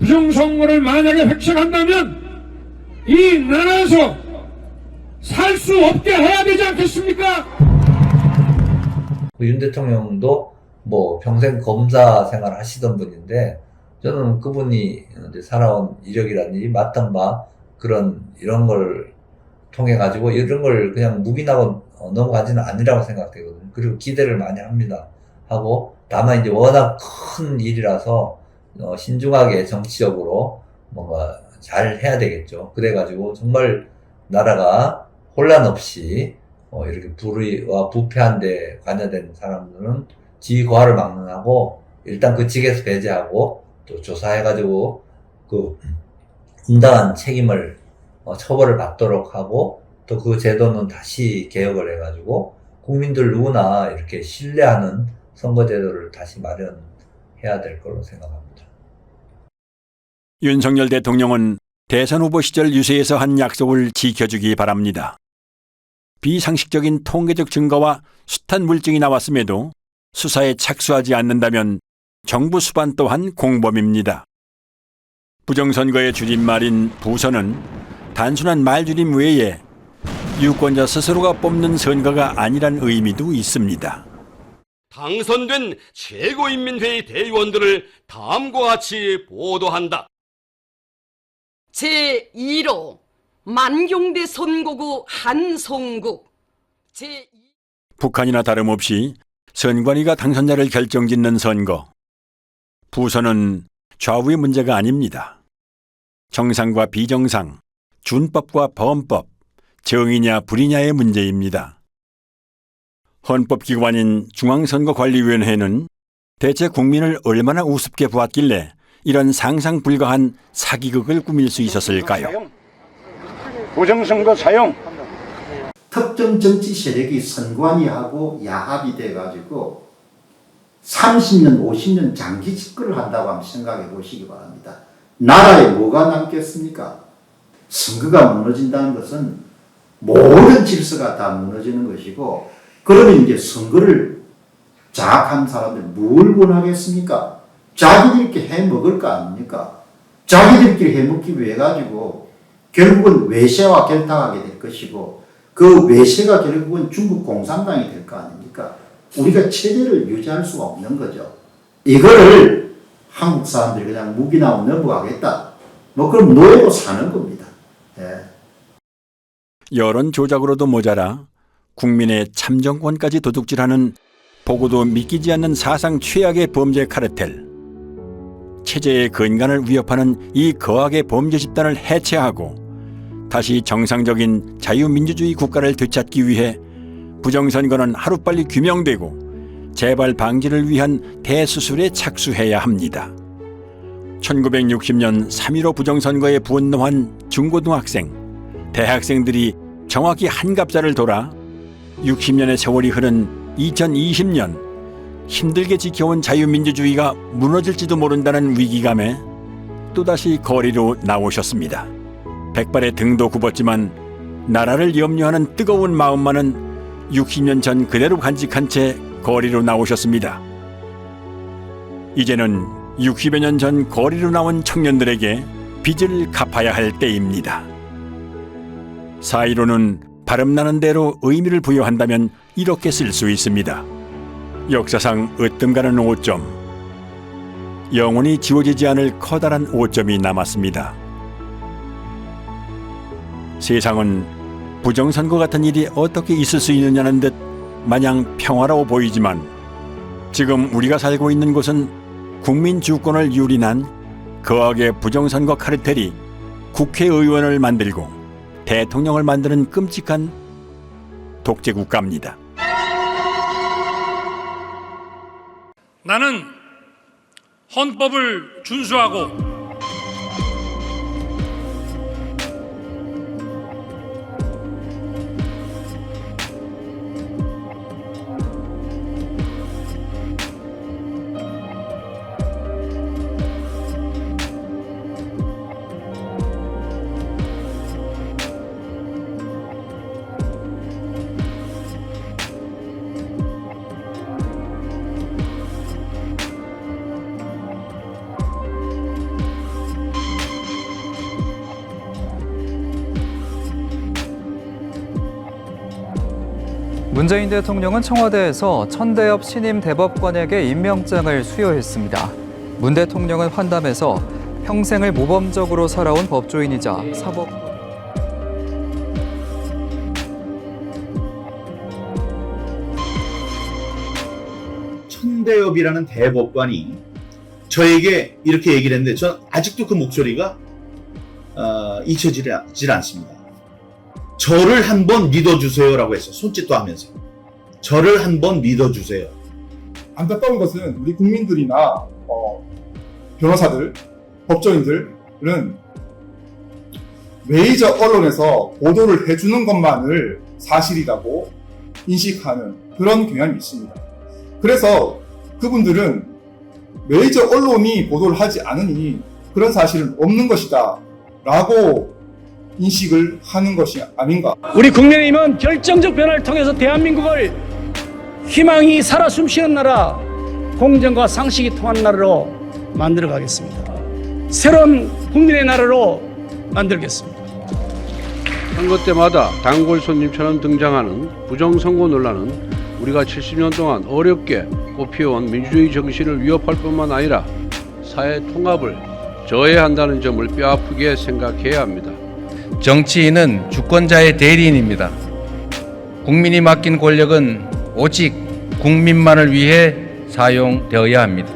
Speaker 22: 부정선거를 만약에 획책한다면 이 나라에서 살 수 없게 해야 되지 않겠습니까?
Speaker 19: 윤 대통령도 뭐 평생 검사 생활 하시던 분인데 저는 그분이 이제 살아온 이력이라든지 맡은 바 이런 걸 통해 가지고 이런 걸 그냥 묵인하고 넘어가지는 아니라고 생각되거든요. 그리고 기대를 많이 합니다. 하고 다만 이제 워낙 큰 일이라서 신중하게 정치적으로 뭔가 잘 해야 되겠죠. 그래가지고 정말 나라가 혼란 없이 이렇게 불의와 부패한 데 관여된 사람들은 지휘고하를 막론하고 일단 그 직에서 배제하고 또 조사해가지고 그 응당한 책임을 처벌을 받도록 하고 또 그 제도는 다시 개혁을 해가지고 국민들 누구나 이렇게 신뢰하는 선거제도를 다시 마련해야 될 거로 생각합니다.
Speaker 1: 윤석열 대통령은 대선 후보 시절 유세에서 한 약속을 지켜주기 바랍니다. 비상식적인 통계적 증거와 숱한 물증이 나왔음에도 수사에 착수하지 않는다면 정부 수반 또한 공범입니다. 부정선거의 줄임말인 부선은 단순한 말줄임 외에 유권자 스스로가 뽑는 선거가 아니란 의미도 있습니다.
Speaker 4: 당선된 최고인민회의 대의원들을 다음과 같이 보도한다.
Speaker 5: 제2로 만경대 선거구 한송국
Speaker 1: 북한이나 다름없이 선관위가 당선자를 결정짓는 선거. 부선은 좌우의 문제가 아닙니다. 정상과 비정상, 준법과 범법, 정의냐 불의냐의 문제입니다. 헌법기관인 중앙선거관리위원회는 대체 국민을 얼마나 우습게 보았길래 이런 상상 불가한 사기극을 꾸밀 수 있었을까요?
Speaker 4: 부정선거 사용.
Speaker 17: 특정 정치 세력이 선관위하고 야합이 돼가지고 30년, 50년 장기 집권을 한다고 한번 생각해 보시기 바랍니다. 나라에 뭐가 남겠습니까? 선거가 무너진다는 것은 모든 질서가 다 무너지는 것이고, 그러면 이제 선거를 장악한 사람들 뭘 원하겠습니까? 자기들끼리 해먹을 거 아닙니까? 자기들끼리 해먹기 위해 가지고 결국은 외세와 결탁하게 될 것이고, 그 외세가 결국은 중국 공산당이 될 거 아닙니까? 우리가 체제를 유지할 수가 없는 거죠. 이거를 한국 사람들이 그냥 묵인하고 넘어가겠다. 뭐 그럼 노예로 사는 겁니다. 예.
Speaker 1: 여론 조작으로도 모자라 국민의 참정권까지 도둑질하는 보고도 믿기지 않는 사상 최악의 범죄 카르텔. 체제의 근간을 위협하는 이 거악의 범죄 집단을 해체하고 다시 정상적인 자유민주주의 국가를 되찾기 위해 부정선거는 하루빨리 규명되고 재발 방지를 위한 대수술에 착수해야 합니다. 1960년 3.15 부정선거에 분노한 중고등학생, 대학생들이 정확히 한갑자를 돌아 60년의 세월이 흐른 2020년 힘들게 지켜온 자유민주주의가 무너질지도 모른다는 위기감에 또다시 거리로 나오셨습니다. 백발의 등도 굽었지만 나라를 염려하는 뜨거운 마음만은 60년 전 그대로 간직한 채 거리로 나오셨습니다. 이제는 60여 년 전 거리로 나온 청년들에게 빚을 갚아야 할 때입니다. 4.15는 발음나는 대로 의미를 부여한다면 이렇게 쓸 수 있습니다. 역사상 으뜸가는 5점. 영원히 지워지지 않을 커다란 5점이 남았습니다. 세상은 부정선거 같은 일이 어떻게 있을 수 있느냐는 듯 마냥 평화로워 보이지만 지금 우리가 살고 있는 곳은 국민 주권을 유린한 거악의 부정선거 카르텔이 국회의원을 만들고 대통령을 만드는 끔찍한 독재 국가입니다.
Speaker 22: 나는 헌법을 준수하고
Speaker 23: 문재인 대통령은 청와대에서 천대엽 신임 대법관에게 임명장을 수여했습니다. 문 대통령은 환담에서 평생을 모범적으로 살아온 법조인이자 사법
Speaker 2: 천대엽이라는 대법관이 저에게 이렇게 얘기를 했는데 전 아직도 그 목소리가 잊혀지질 않습니다. 저를 한번 믿어주세요라고 했어요. 손짓도 하면서. 저를 한번 믿어주세요.
Speaker 8: 안타까운 것은 우리 국민들이나 변호사들, 법조인들은 메이저 언론에서 보도를 해주는 것만을 사실이라고 인식하는 그런 경향이 있습니다. 그래서 그분들은 메이저 언론이 보도를 하지 않으니 그런 사실은 없는 것이다 라고 인식을 하는 것이 아닌가.
Speaker 24: 우리 국민의힘은 결정적 변화를 통해서 대한민국을 희망이 살아 숨쉬는 나라,
Speaker 11: 공정과 상식이 통하는 나라로 만들어 가겠습니다. 새로운 국민의 나라로 만들겠습니다.
Speaker 15: 선거 때마다 단골 손님처럼 등장하는 부정선거 논란은 우리가 70년 동안 어렵게 꽃피워온 민주주의 정신을 위협할 뿐만 아니라 사회 통합을 저해한다는 점을 뼈아프게 생각해야 합니다.
Speaker 12: 정치인은 주권자의 대리인입니다. 국민이 맡긴 권력은 오직 국민만을 위해 사용되어야 합니다.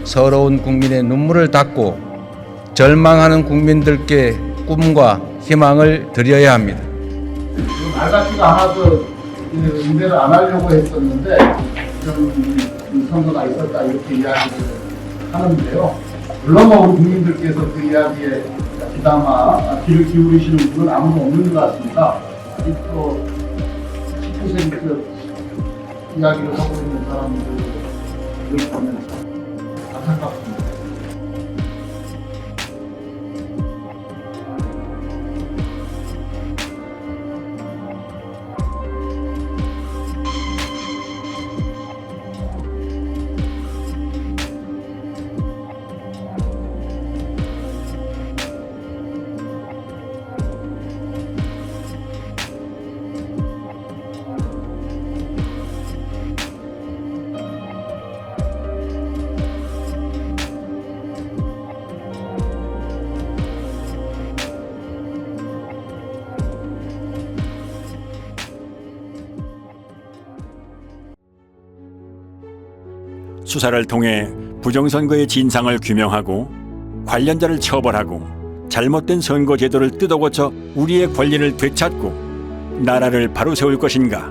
Speaker 12: 서러운 국민의 눈물을 닦고 절망하는 국민들께 꿈과 희망을 드려야 합니다.
Speaker 18: 말 같지가 않아서 응대를 안 하려고 했었는데 이런 선거가 있었다 이렇게 이야기를 하는데요. 물론 우리 국민들께서 그 이야기에 그나마 귀를 기울이시는 분은 아무도 없는 것 같습니다. 또 10% 이야기를 하고 있는 사람들을 보면 안타깝습니다.
Speaker 1: 수사를 통해 부정선거의 진상을 규명하고 관련자를 처벌하고 잘못된 선거 제도를 뜯어고쳐 우리의 권리를 되찾고 나라를 바로 세울 것인가?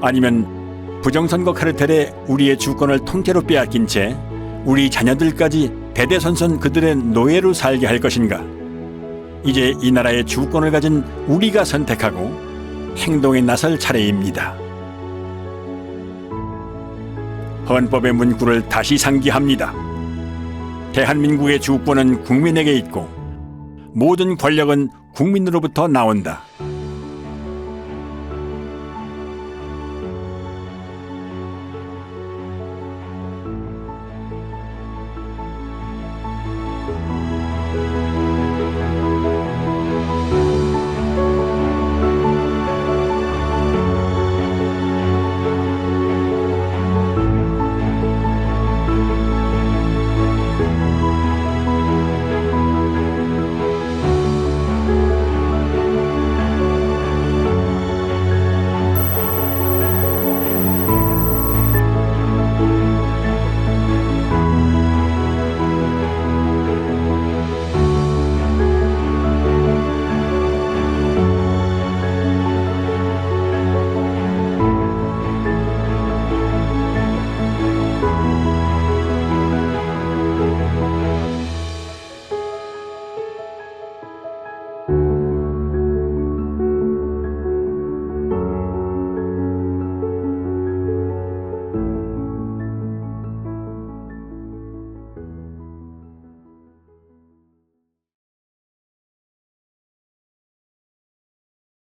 Speaker 1: 아니면 부정선거 카르텔에 우리의 주권을 통째로 빼앗긴 채 우리 자녀들까지 대대손손 그들의 노예로 살게 할 것인가? 이제 이 나라의 주권을 가진 우리가 선택하고 행동에 나설 차례입니다. 헌법의 문구를 다시 상기합니다. 대한민국의 주권은 국민에게 있고 모든 권력은 국민으로부터 나온다.